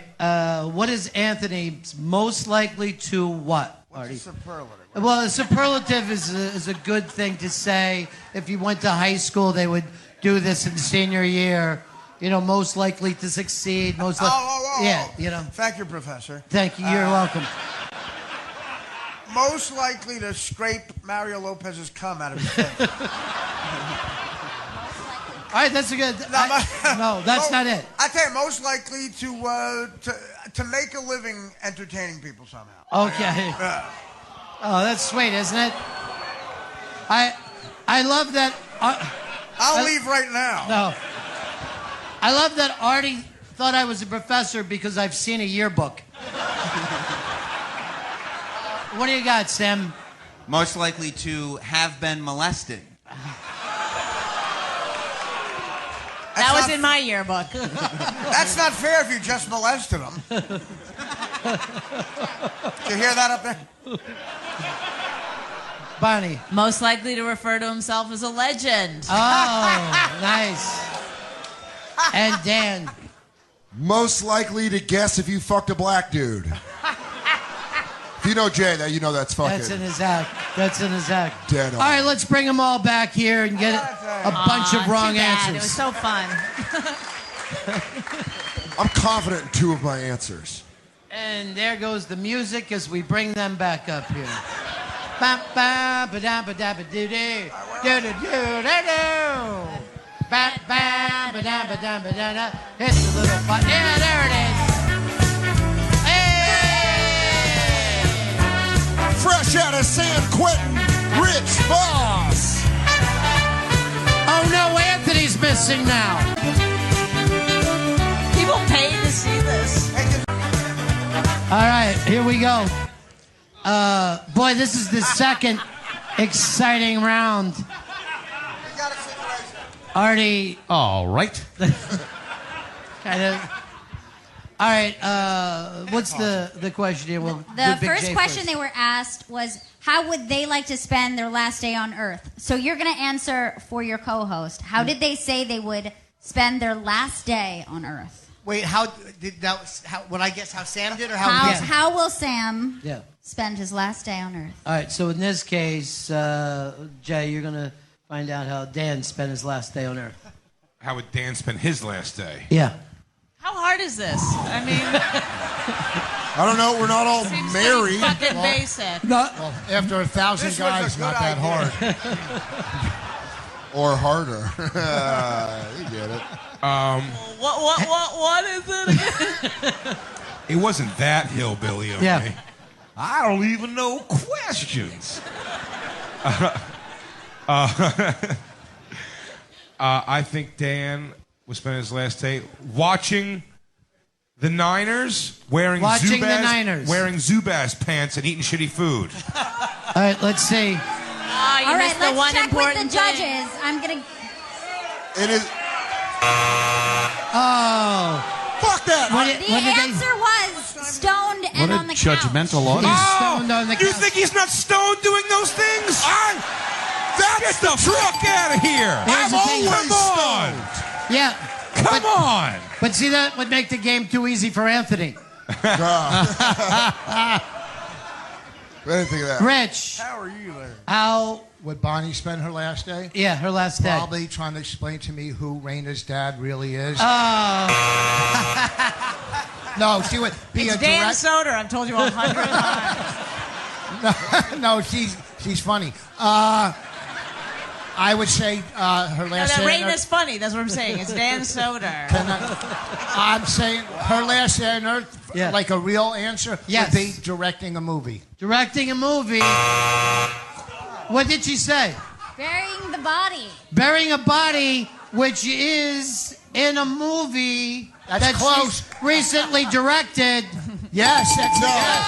what is Anthony's most likely to what, Artie? What's a superlative? Well, a superlative is a good thing to say. If you went to high school, they would do this in senior year. You know, most likely to succeed. Most yeah, you know. Thank you, Professor. Thank you. You're welcome. Most likely to scrape Mario Lopez's cum out of his face. All right, that's a good. No, that's not it. I tell you, most likely to make a living entertaining people somehow. Okay. Oh, that's sweet, isn't it? I love that. I'll leave right now. No. I love that Artie thought I was a professor because I've seen a yearbook. What do you got, Sam? Most likely to have been molested. That was in my yearbook. That's not fair if you just molested him. Did you hear that up there? Bonnie. Most likely to refer to himself as a legend. Oh, nice. And Dan. Most likely to guess if you fucked a black dude. If you know Jay, that you know that's fucking. That's in his act. That's in his act. Dead on. All right, let's bring them all back here and get a bunch of wrong too bad. answers. It was so fun. I'm confident in two of my answers. And there goes the music as we bring them back up here. Ba ba ba da ba da ba doo doo doo doo doo doo doo. Ba ba ba da ba da ba da da. It's a little fun. Yeah, there it is. Fresh out of San Quentin, Rich Voss. Oh no, Anthony's missing now. People pay to see this. All right, here we go. Boy, this is the second exciting round. Artie. All right. Kind of. All right, what's the question here? Well, The first question they were asked was, how would they like to spend their last day on Earth? So you're going to answer for your co-host. How did they say they would spend their last day on Earth? Wait, how did that? Would I guess how Sam did, or how? How will Sam Yeah. spend his last day on Earth? All right, so in this case, Jay, you're going to find out how Dan spent his last day on Earth. How would Dan spend his last day? Yeah. How hard is this? I mean, I don't know. We're not all seems married. pretty fucking basic. Well, after 1,000 This was a guys, good not that idea. hard. Or harder. You get it. What is it again? It wasn't that hillbilly of Yeah. me. I don't even know questions. I think Dan would spend his last day watching the Niners, wearing Watching the Zubaz, Niners. wearing Zubaz pants and eating shitty food. All right, let's see. You All right, missed the let's one check with the important thing. judges. I'm going to... It is. Oh. Fuck that. What The did they... answer was stoned and on the couch. judgmental He's stoned on the You couch. think he's not stoned doing those things? Get the fuck out of here! Here's the thing. Come on! Yeah. Come on! But see, that would make the game too easy for Anthony. I didn't think of that. Rich. How are you there? How... Would Bonnie spend her last day? Yeah, her last day. Probably trying to explain to me who Raina's dad really is. Oh. No, she would be It's a Dan direct... Soder. I've told you 100 times. No, she's funny. I would say her No, last that day. Raina's funny. That's what I'm saying. It's Dan Soder. I'm saying her last day on Earth, Yeah. like a real answer, Yes. would be directing a movie. Directing a movie. What did she say? Burying the body. Burying a Body, which is in a movie That's close. she's recently directed. Yes, that's No. yes.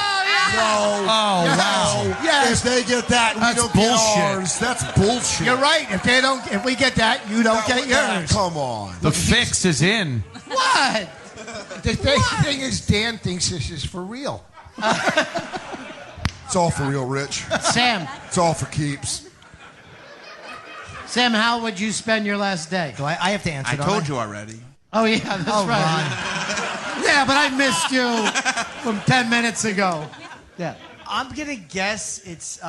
No. Yes. If they get that, we don't get ours. That's bullshit. You're right. If we get that, you don't get yours. Come on. The fix is in. What? The thing is, Dan thinks this is for real. It's all for real, Rich. Sam. It's all for keeps. Sam, how would you spend your last day? Do I have to answer? I told you already. Oh, yeah, that's right. Yeah, but I missed you from 10 minutes ago. Yeah. I'm gonna guess it's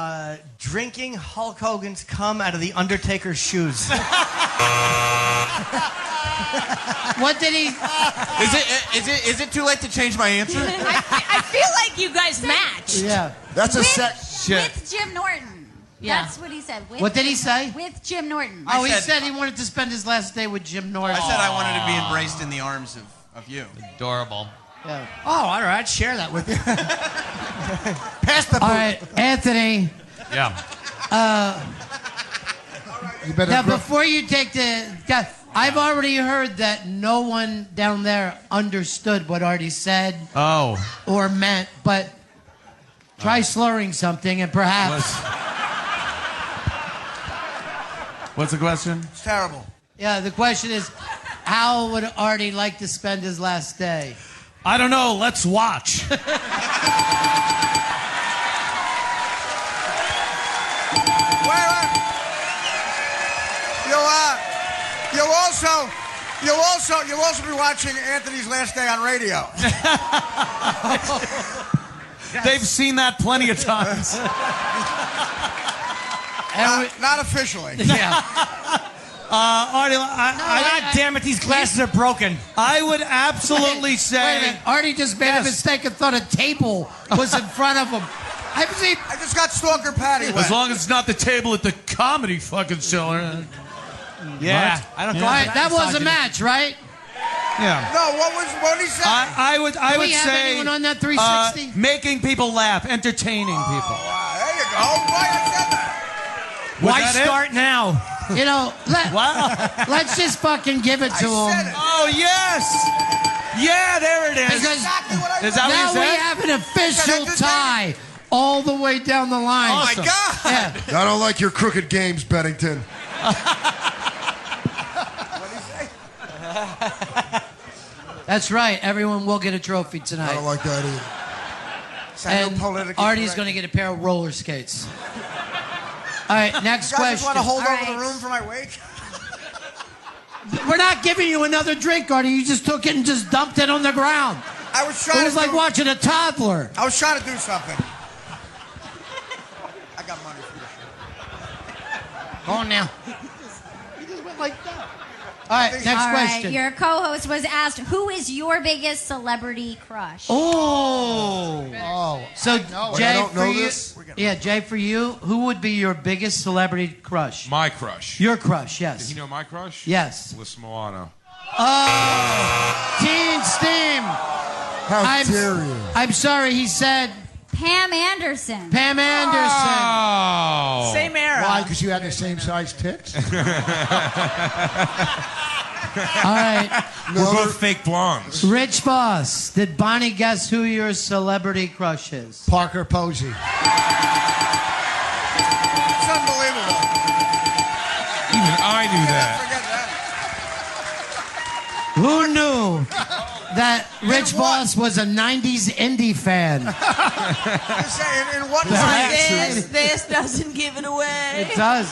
drinking Hulk Hogan's cum out of the Undertaker's shoes. What did he? Is it too late to change my answer? I feel like you guys matched. Yeah. That's a with, set. With Jim Norton. Yeah. That's what he said. With What did he say? With Jim Norton. Oh, he said he wanted to spend his last day with Jim Norton. I said I wanted to be embraced in the arms of you. Adorable. Yeah. Oh, all right. Share that with you. Pass the. All right, Anthony. Yeah. You better. Now, before you take the... I've already heard that no one down there understood what Artie said or meant, but try slurring something and perhaps... What's the question? It's terrible. Yeah, the question is, how would Artie like to spend his last day? I don't know. Let's watch. You'll also be watching Anthony's last day on radio. They've seen that plenty of times. Not officially. Yeah. Artie, God damn it! These glasses are broken. I would absolutely say. Wait a minute. Artie just made a mistake and thought a table was in front of him. I just got Stalker Patty wet. As long as it's not the table at the comedy fucking show. Yeah, What? I don't All go. right, that was a match, right? Yeah. No, what did he say? I would Do we have say anyone on that 360? making people laugh, entertaining people. Wow, there you go. Why I said that? Why that it? start now? You know, let's just fucking give it to him. said it. Oh yes, yeah, there it is. Because Exactly what I Is that now what you we said? have an official tie all the way down the line. Oh, my God. Yeah. I don't like your crooked games, Bennington. That's right. Everyone will get a trophy I tonight. don't like that either. And politically Artie's correct. going to get a pair of roller skates. All right, next You guys just question. want to hold All over the right. room for my wake? We're not giving you another drink, Artie. You just took it and just dumped it on the ground. I was It trying was to like do, watching a toddler. I was trying to do something. I got money for this. Go on now. You just went like that. All right, next All right, question. your co-host was asked, who is your biggest celebrity crush? Oh. So, I Jay, don't for know you, this. yeah, Jay, for you, who would be your biggest celebrity crush? My crush. Your crush, yes. You know my crush? Yes. Liz Milano. Oh, Teen Steam. How dare you? I'm sorry, he said Pam Anderson. Pam Anderson. Oh. Same era. Why? Because you have the same size tits? All right. We're both fake blondes. Rich Voss, did Bonnie guess who your celebrity crush is? Parker Posey. It's unbelievable. Even I knew that. Forget that. Who knew that Rich Voss was a 90s indie fan? Just saying, in what This doesn't give it away. It does.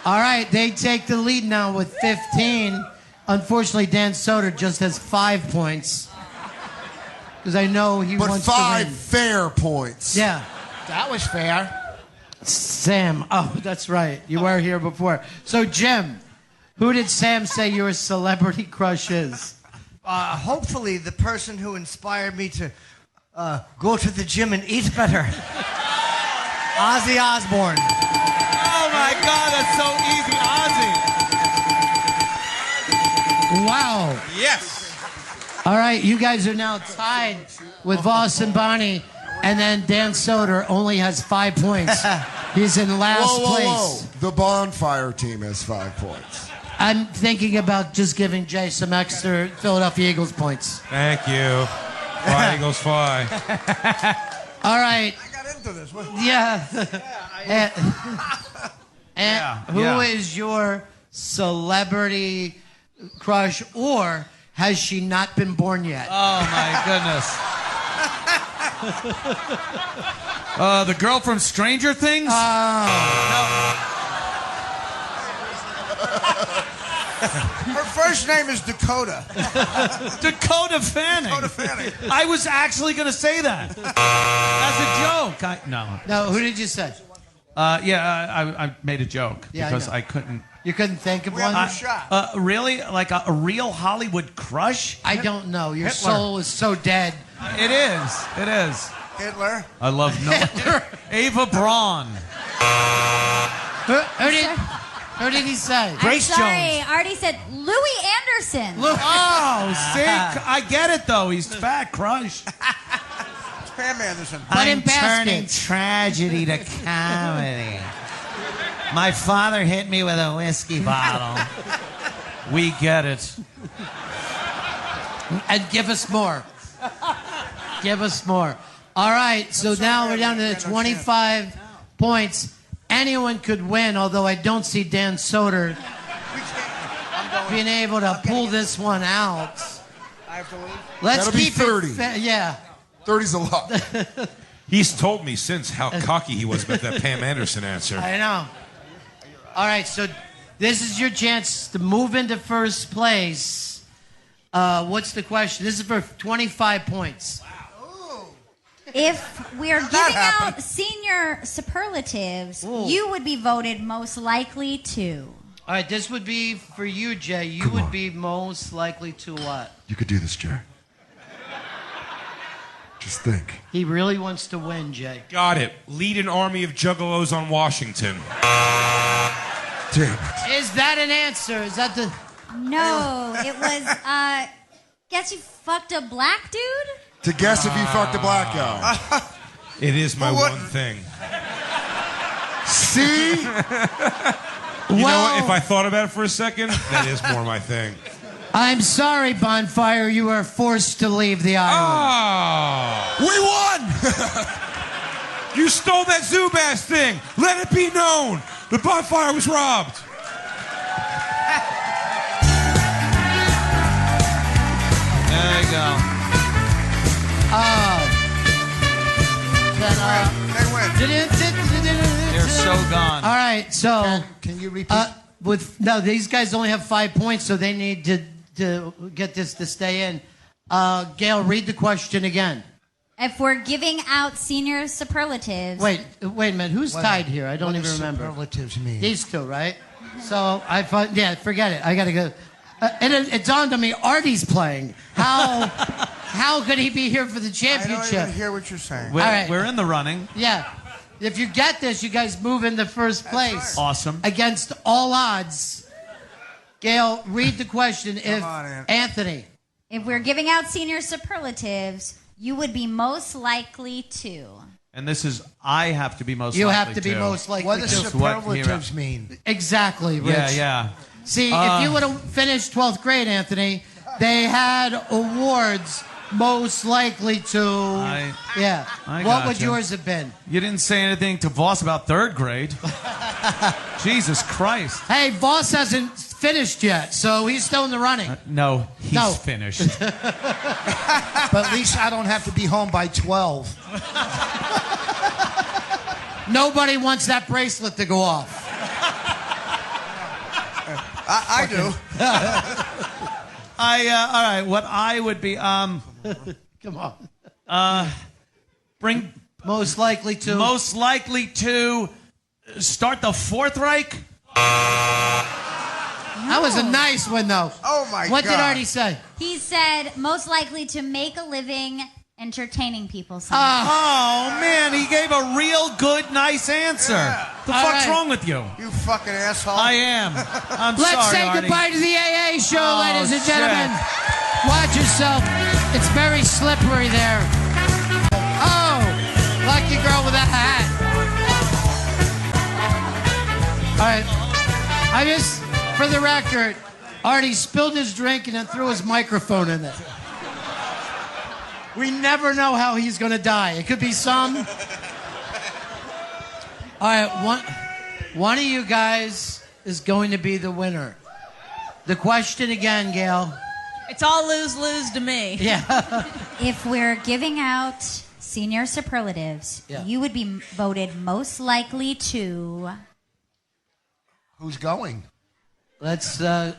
All right, they take the lead now with 15. Unfortunately, Dan Soder just has 5 points. Because I know he But wants 5 to win. fair points. Yeah. That was fair. Sam. Oh, that's right. You were here before. So, Jim, who did Sam say your celebrity crush is? Hopefully, the person who inspired me to go to the gym and eat better. Ozzy Osbourne. Oh my God, that's so easy, Ozzy. Wow. Yes. All right, you guys are now tied with Voss and Bonnie, and then Dan Soder only has 5 points. He's in last place. The bonfire team has 5 points. I'm thinking about just giving Jay some extra Philadelphia Eagles points. Thank you. Fly, Eagles, fly. All right. I got into this. Yeah. Who is your celebrity crush, or has she not been born yet? Oh, my goodness. The girl from Stranger Things? Her first name is Dakota. Dakota Fanning. Dakota Fanning. I was actually going to say that as a joke. No. No, who did you say? I made a joke Yeah, because I know. I couldn't. You couldn't think of one? Really? Like a real Hollywood crush? I don't know. Your Hitler. soul is so dead. It is. It is. Hitler. I love Ava Braun. Who did he say? I'm sorry, Artie said Louis Anderson. Oh, see? I get it, though. He's fat crush. It's Pam Anderson. I'm turning tragedy to comedy. My father hit me with a whiskey bottle. We get it. And give us more. Give us more. All right, so now we're down to the 25 points. Anyone could win, although I don't see Dan Soder being able to pull this one out. I have to leave. Let's That'll be keep 30. it. Yeah. 30's a lot. He's told me since how cocky he was about that Pam Anderson answer. I know. All right, so this is your chance to move into first place. What's the question? This is for 25 points. If we're giving out senior superlatives, you would be voted most likely to. All right, this would be for you, Jay. You would be most likely to what? You could do this, Jay. Just think. He really wants to win, Jay. Got it. Lead an army of juggalos on Washington. Damn it. Is that an answer? Is that the... No, it was, guess you fucked a black dude? To guess if you fucked a black guy. It is my one thing. See? You know what? If I thought about it for a second, that is more my thing. I'm sorry, Bonfire. You are forced to leave the island. We won! You stole that Zubaz thing. Let it be known. The bonfire was robbed. There you go. They win. They're so gone. All right, so Can you repeat? these guys only have 5 points, so they need to get this to stay in. Gail, read the question again. If we're giving out senior superlatives. Wait a minute. Who's tied here? I don't what even does remember. Superlatives mean? These two, right? So I thought, forget it. I gotta go. And it's on to me. Artie's playing. How could he be here for the I championship? don't even hear what you're saying. All right. We're in the running. Yeah. If you get this, you guys move into first place. Awesome. Against all odds. Gail, read the question. Anthony. If we're giving out senior superlatives, you would be most likely to. And this is, I have to be most You likely have to be most likely What to. does superlatives mean? Exactly, Rich. Yeah. See, if you would have finished 12th grade, Anthony, they had awards most likely to. I What would gotcha. yours have been? You didn't say anything to Voss about third grade. Jesus Christ. Hey, Voss hasn't finished yet, so he's still in the running. No, he's No. finished. But at least I don't have to be home by 12. Nobody wants that bracelet to go off. I do. All right, what I would be, Come on. bring Most likely to. most likely to start the Fourth Reich. That was a nice one, though. Oh, my What God. did Artie say? He said most likely to make a living entertaining people someday. Oh man, he gave a real good, nice answer. The All fuck's right. wrong with you? You fucking asshole. I am. I'm Let's sorry, say Artie. goodbye to the AA show, Oh, ladies and shit. gentlemen. Watch yourself. It's very slippery there. Oh, lucky girl with a hat. All right, I just, for the record, Artie spilled his drink and then threw his microphone in it. We never know how he's going to die. It could be some. All right, one of you guys is going to be the winner. The question again, Gail. It's all lose-lose to me. Yeah. If we're giving out senior superlatives, you would be voted most likely to... Who's going? Let's, is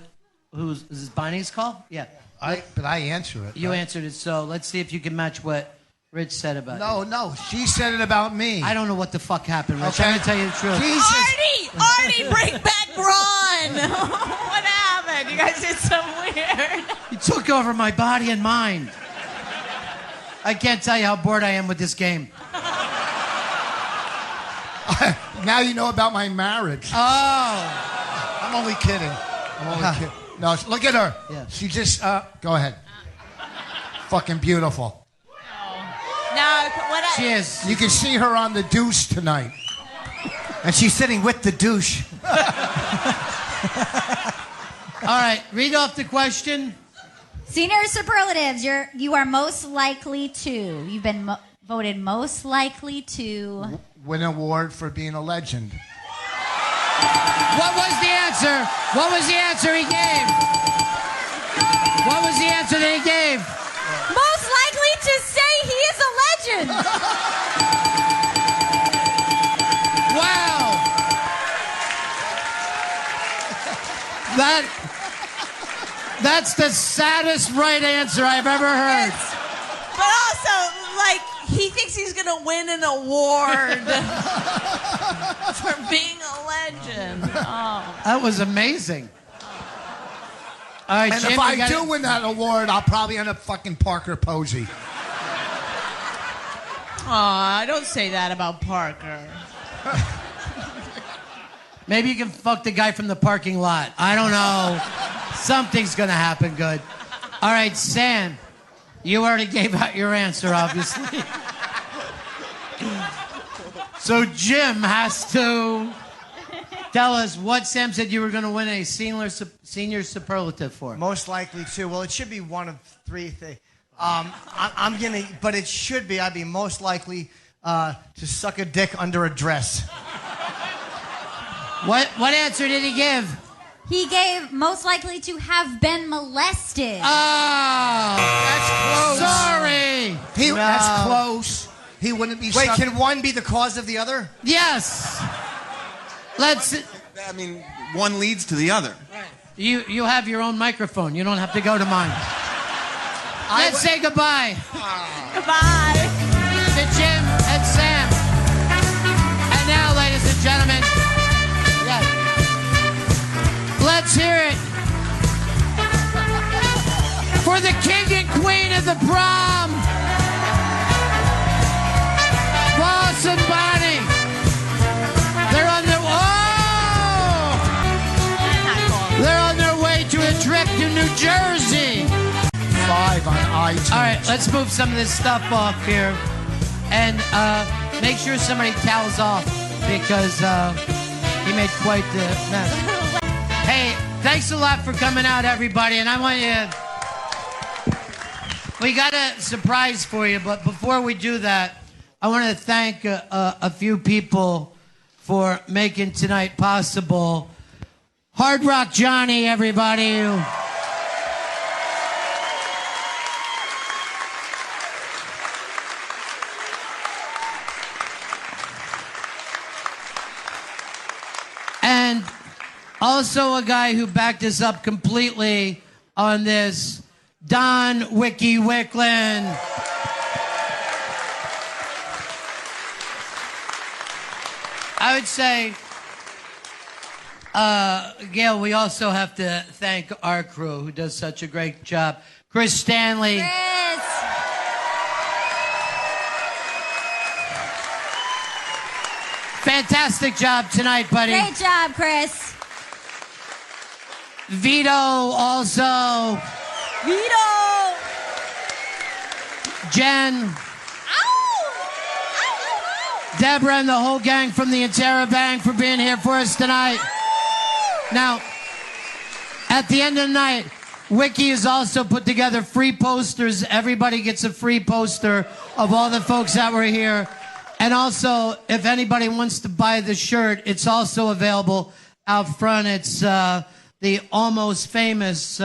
this Bonnie's call? Yeah. But I answer it. You right? answered it, so let's see if you can match what Rich said about you. No, she said it about me. I don't know what the fuck happened, Rich. Okay. I'm going to tell you the truth. Artie, bring back Ron. What happened? You guys did some weird. You took over my body and mind. I can't tell you how bored I am with this game. Now you know about my marriage. Oh. I'm only kidding. No, look at her. Yeah. She just, go ahead. Fucking beautiful. No, she is. You can see her on the douche tonight. And she's sitting with the douche. All right, read off the question. Senior superlatives, you are most likely to. You've been voted most likely to... Win an award for being a legend. What was the answer? What was the answer he gave? What was the answer that he gave? Most likely to say he is a legend. Wow. That's the saddest right answer I've ever heard. But also, like, he thinks he's going to win an award for being a legend. Oh. That was amazing. All right, And Jim, if I do win that award, I'll probably end up fucking Parker Posey. Aw, don't say that about Parker. Maybe you can fuck the guy from the parking lot. I don't know. Something's going to happen good. All right, Sam, you already gave out your answer, obviously. So Jim has to tell us what Sam said you were going to win a senior superlative for. Most likely to. Well, it should be one of three things. I'm gonna, but it should be. I'd be most likely to suck a dick under a dress. What answer did he give? He gave most likely to have been molested. Oh, that's close. Sorry. That's close. He wouldn't be. Wait, can one be the cause of the other? Yes. Let's. I mean, one leads to the other. You have your own microphone. You don't have to go to mine. Let's say goodbye. Goodbye. To Jim and Sam. And now, ladies and gentlemen, let's hear it for the king and queen of the prom, Boss and Bonnie. They're on their way to a trip to New Jersey. 5 on iTunes. All right, let's move some of this stuff off here, and make sure somebody towels off because he made quite the mess. Hey, thanks a lot for coming out, everybody, and I want you. We got a surprise for you, but before we do that, I want to thank a few people for making tonight possible. Hard Rock Johnny, everybody. And also a guy who backed us up completely on this, Don Wiki Wicklin. I would say, Gail, we also have to thank our crew who does such a great job. Chris Stanley. Chris. Fantastic job tonight, buddy. Great job, Chris. Vito also. Vito. Jen. Deborah and the whole gang from the Interra Bank for being here for us tonight. Now, at the end of the night, Wiki has also put together free posters. Everybody gets a free poster of all the folks that were here. And also, if anybody wants to buy the shirt, it's also available out front. It's the Almost Famous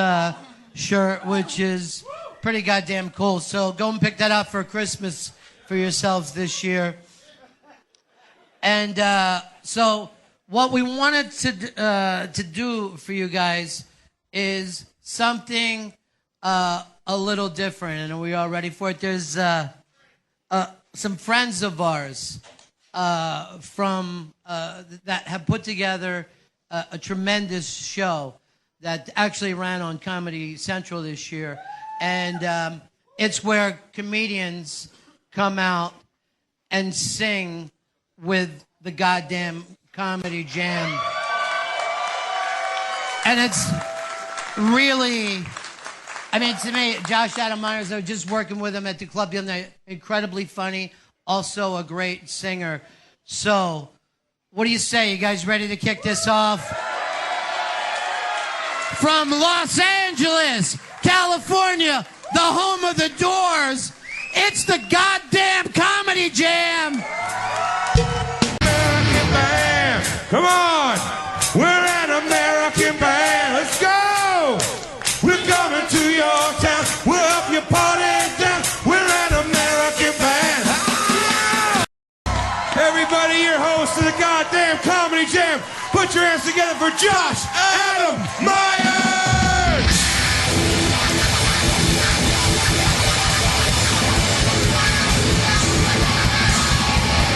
shirt, which is pretty goddamn cool. So go and pick that up for Christmas for yourselves this year. And so what we wanted to do for you guys is something a little different. And are we all ready for it? There's some friends of ours from that have put together a tremendous show that actually ran on Comedy Central this year. And it's where comedians come out and sing with the goddamn Comedy Jam. And it's really, I mean, to me, Josh Adam Myers, I was just working with him at the club the other night. Incredibly funny, also a great singer. So, what do you say? You guys ready to kick this off? From Los Angeles, California, the home of the Doors, it's the goddamn Comedy Jam. American Band. Come on. We're an American Band. Let's go. We're coming to your town. We're up your party down. We're an American Band. Ah! Everybody, your host of the goddamn Comedy Jam. Put your hands together for Josh Adam Myers.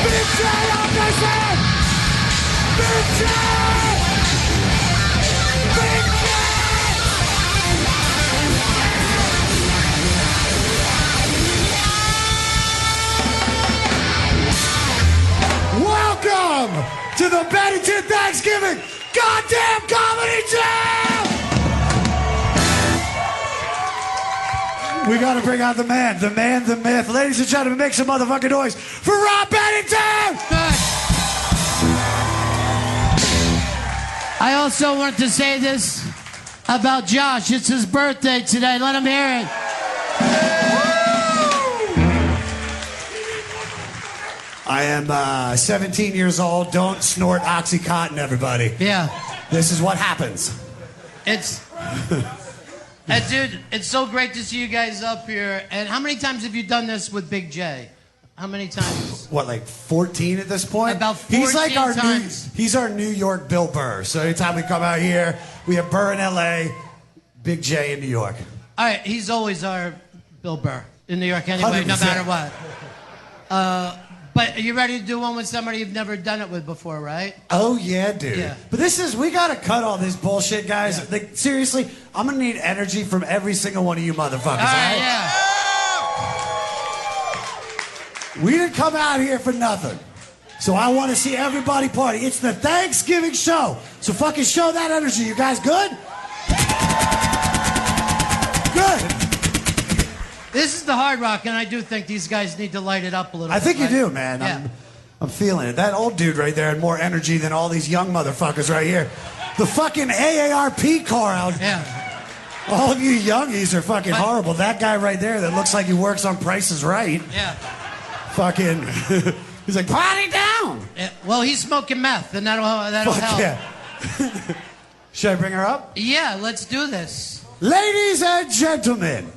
Big J on this end! Big J! Big J! Welcome to the Bennington Thanksgiving Goddamn Comedy Jam! We gotta bring out the man, the myth. Ladies and gentlemen, make some motherfucking noise for Ron Bennington! I also want to say this about Josh. It's his birthday today. Let him hear it. I am 17 years old. Don't snort Oxycontin, everybody. Yeah. This is what happens. It's... dude, it's so great to see you guys up here. And how many times have you done this with Big J? How many times? What, like 14 at this point? About 14 he's like our times. He's our New York Bill Burr. So anytime we come out here, we have Burr in L.A., Big J in New York. All right, he's always our Bill Burr in New York anyway, 100%. no matter what. But are you ready to do one with somebody you've never done it with before, right? Oh, yeah, dude. Yeah. But we got to cut all this bullshit, guys. Yeah. Like, seriously, I'm going to need energy from every single one of you motherfuckers. All right, yeah. We didn't come out here for nothing. So I want to see everybody party. It's the Thanksgiving show. So fucking show that energy. You guys good? Good. This is the Hard Rock, and I do think these guys need to light it up a little I bit. think you right? do, man. Yeah. I'm feeling it. That old dude right there had more energy than all these young motherfuckers right here. The fucking AARP crowd. Yeah. All of you youngies are fucking horrible. That guy right there that looks like he works on Price is Right. Yeah. Fucking, he's like, party down. Yeah. Well, he's smoking meth, and that'll Fuck help. yeah. Should I bring her up? Yeah, let's do this. Ladies and gentlemen,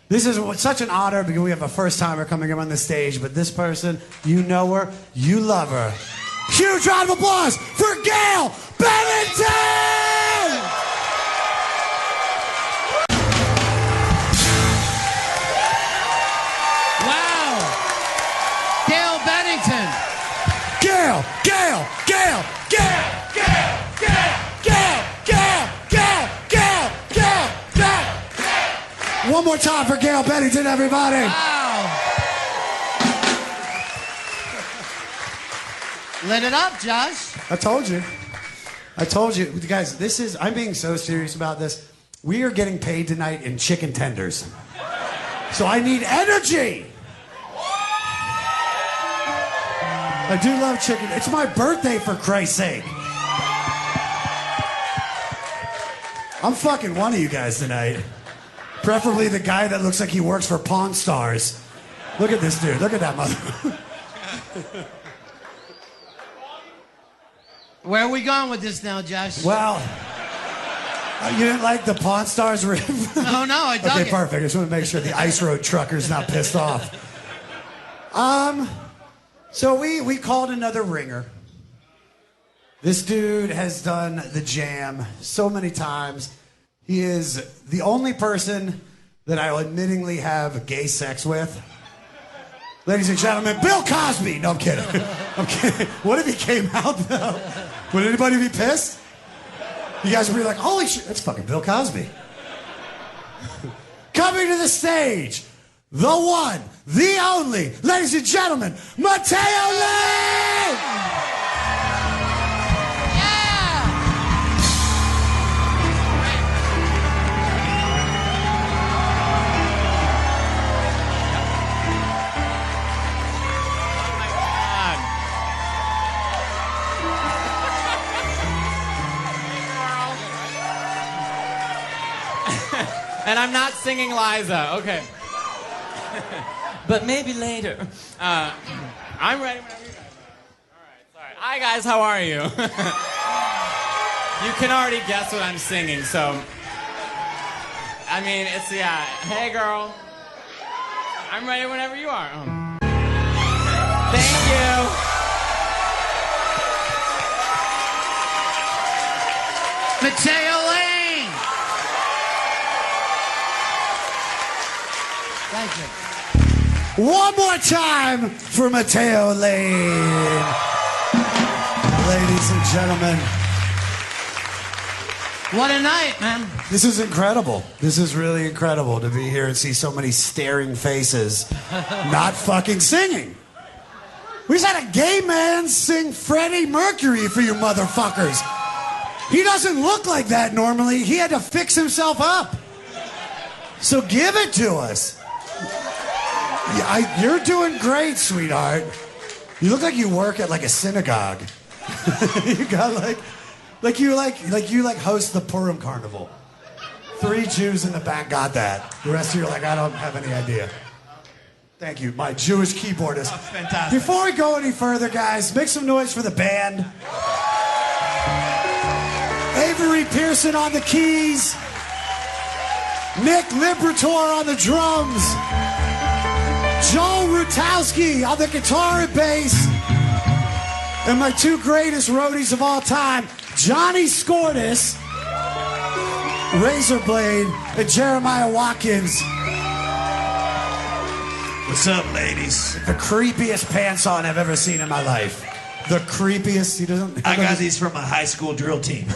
this is such an honor because we have a first timer coming up on the stage, but this person, you know her, you love her. Huge round of applause for Gail Bennington! Wow. Gail Bennington. Gail, Gail, Gail, Gail, Gail, Gail, Gail, Gail, Gail, Gail, Gail, Gail. One more time for Gail Bennington, everybody. Wow. Lit it up, Josh. I told you. Guys, I'm being so serious about this. We are getting paid tonight in chicken tenders. So I need energy. I do love chicken. It's my birthday, for Christ's sake. I'm fucking one of you guys tonight. Preferably the guy that looks like he works for Pawn Stars. Look at this dude. Look at that mother. Where are we going with this now, Josh? Well, you didn't like the Pawn Stars riff? No, I dug Okay, it. perfect. I just want to make sure the Ice Road trucker's not pissed off. So we called another ringer. This dude has done the jam so many times. He is the only person that I admittingly have gay sex with. Ladies and gentlemen, Bill Cosby. No, I'm kidding. I'm kidding. What if he came out, though? Would anybody be pissed? You guys would be like, holy shit, that's fucking Bill Cosby. Coming to the stage, the one, the only, ladies and gentlemen, Mateo Lee! And I'm not singing Liza, okay. But maybe later. I'm ready whenever you guys are. All right, sorry. Hi, guys, how are you? You can already guess what I'm singing, so. I mean, it's, yeah. Hey, girl. I'm ready whenever you are. Thank you. Mateo Lane! Thank you. One more time for Mateo Lane. Ladies and gentlemen. What a night, man. This is incredible. This is really incredible to be here and see so many staring faces not fucking singing. We just had a gay man sing Freddie Mercury for you motherfuckers. He doesn't look like that normally. He had to fix himself up. So give it to us. You're doing great, sweetheart. You look like you work at like a synagogue. You got like you host the Purim Carnival. 3 Jews in the back got that. The rest of you are like, I don't have any idea. Thank you, my Jewish keyboardist. That's fantastic. Before we go any further, guys, make some noise for the band. Avery Pearson on the keys. Nick Liberator on the drums. Joel Rutowski on the guitar and bass. And my 2 greatest roadies of all time, Johnny Scortis, Razorblade, and Jeremiah Watkins. What's up, ladies? The creepiest pants on I've ever seen in my life. The creepiest. He doesn't. I got these from a high school drill team.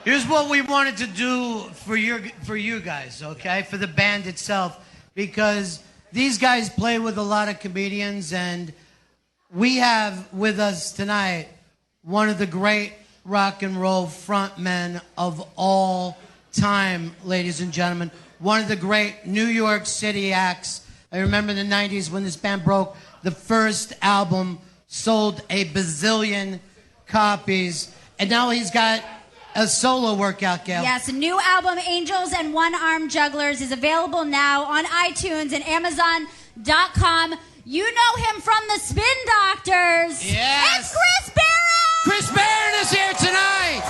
Here's what we wanted to do for you guys, okay? For the band itself, because these guys play with a lot of comedians, and we have with us tonight one of the great rock and roll frontmen of all time, ladies and gentlemen. One of the great New York City acts. I remember in the 90s when this band broke, the first album sold a bazillion copies, and now he's got a solo workout, Gail. Yes, a new album, Angels and One-Armed Jugglers, is available now on iTunes and Amazon.com. You know him from the Spin Doctors. Yes. It's Chris Barron! Chris Barron is here tonight.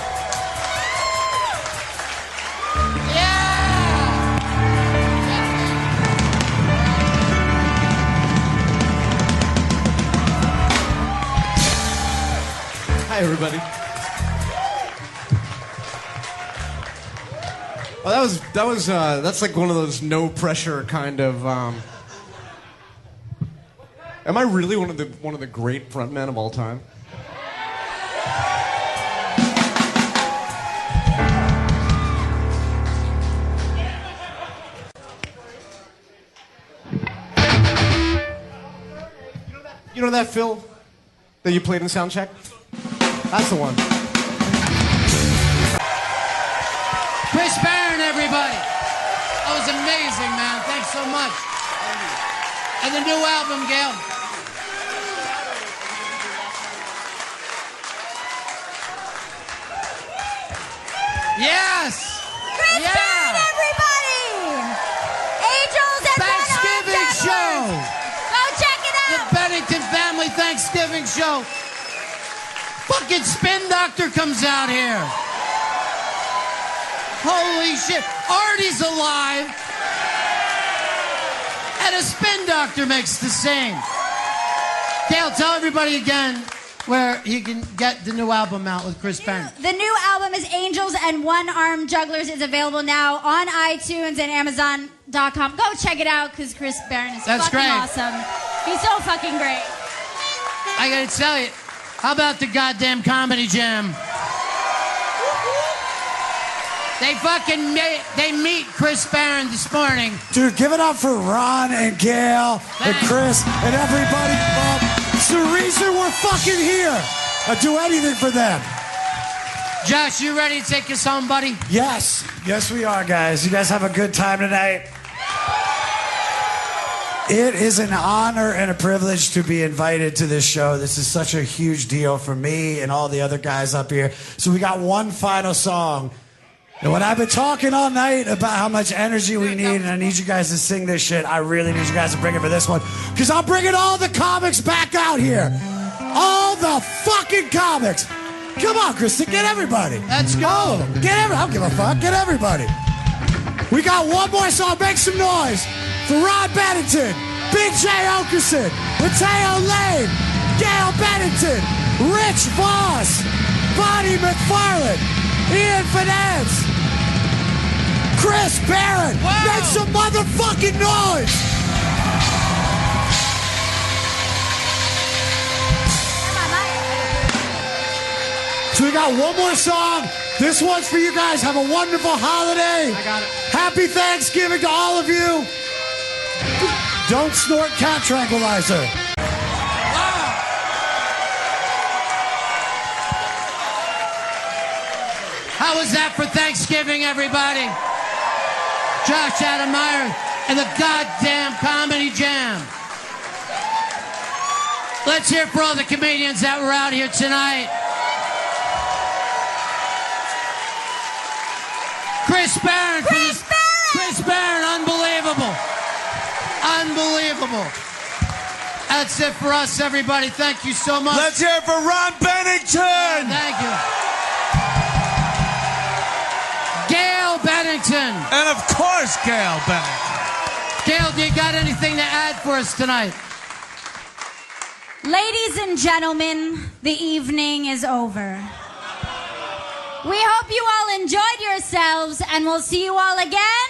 Hi, everybody. Oh, that's like one of those no pressure kind of. Am I really one of the great frontmen of all time? You know that Phil that you played in Soundcheck? That's the one. Chris Barron, everybody. That was amazing, man. Thanks so much. And the new album, Gail. Yeah! Thanksgiving show. Fucking Spin Doctor comes out here. Holy shit. Artie's alive. And a Spin Doctor makes the same. Gail, tell everybody again where you can get the new album out with Chris Barron. The new album is Angels and One-Armed Jugglers. It's available now on iTunes and Amazon.com. Go check it out because Chris Barron is fucking great. awesome. He's so fucking great. I gotta tell you, how about the goddamn Comedy Jam? They fucking meet Chris Barron this morning. Dude, give it up for Ron and Gail and Chris and everybody. It's the reason we're fucking here. I'd do anything for them. Josh, you ready to take us home, buddy? Yes. Yes, we are, guys. You guys have a good time tonight? It is an honor and a privilege to be invited to this show. This is such a huge deal for me and all the other guys up here. So we got one final song. And when I've been talking all night about how much energy we need, and I need you guys to sing this shit, I really need you guys to bring it for this one. Because I'm bringing all the comics back out here. All the fucking comics. Come on, Kristen, get everybody. Let's go. Get everybody. I don't give a fuck. Get everybody. We got one more song. Make some noise for Ron Bennington, Big J. Okerson, Mateo Lane, Gail Bennington, Rich Voss, Bonnie McFarlane, Ian Finance, Chris Barron. Wow. Make some motherfucking noise. So we got one more song. This one's for you guys. Have a wonderful holiday. I got it. Happy Thanksgiving to all of you. Don't snort cat tranquilizer. How was that for Thanksgiving, everybody? Josh Adammeyer and the goddamn Comedy Jam. Let's hear for all the comedians that were out here tonight. Chris Barron. Chris Barron, unbelievable. Unbelievable. That's it for us, everybody. Thank you so much. Let's hear it for Ron Bennington. Thank you. Gail Bennington. And of course, Gail Bennington. Gail, do you got anything to add for us tonight? Ladies and gentlemen, the evening is over. We hope you all enjoyed yourselves, and we'll see you all again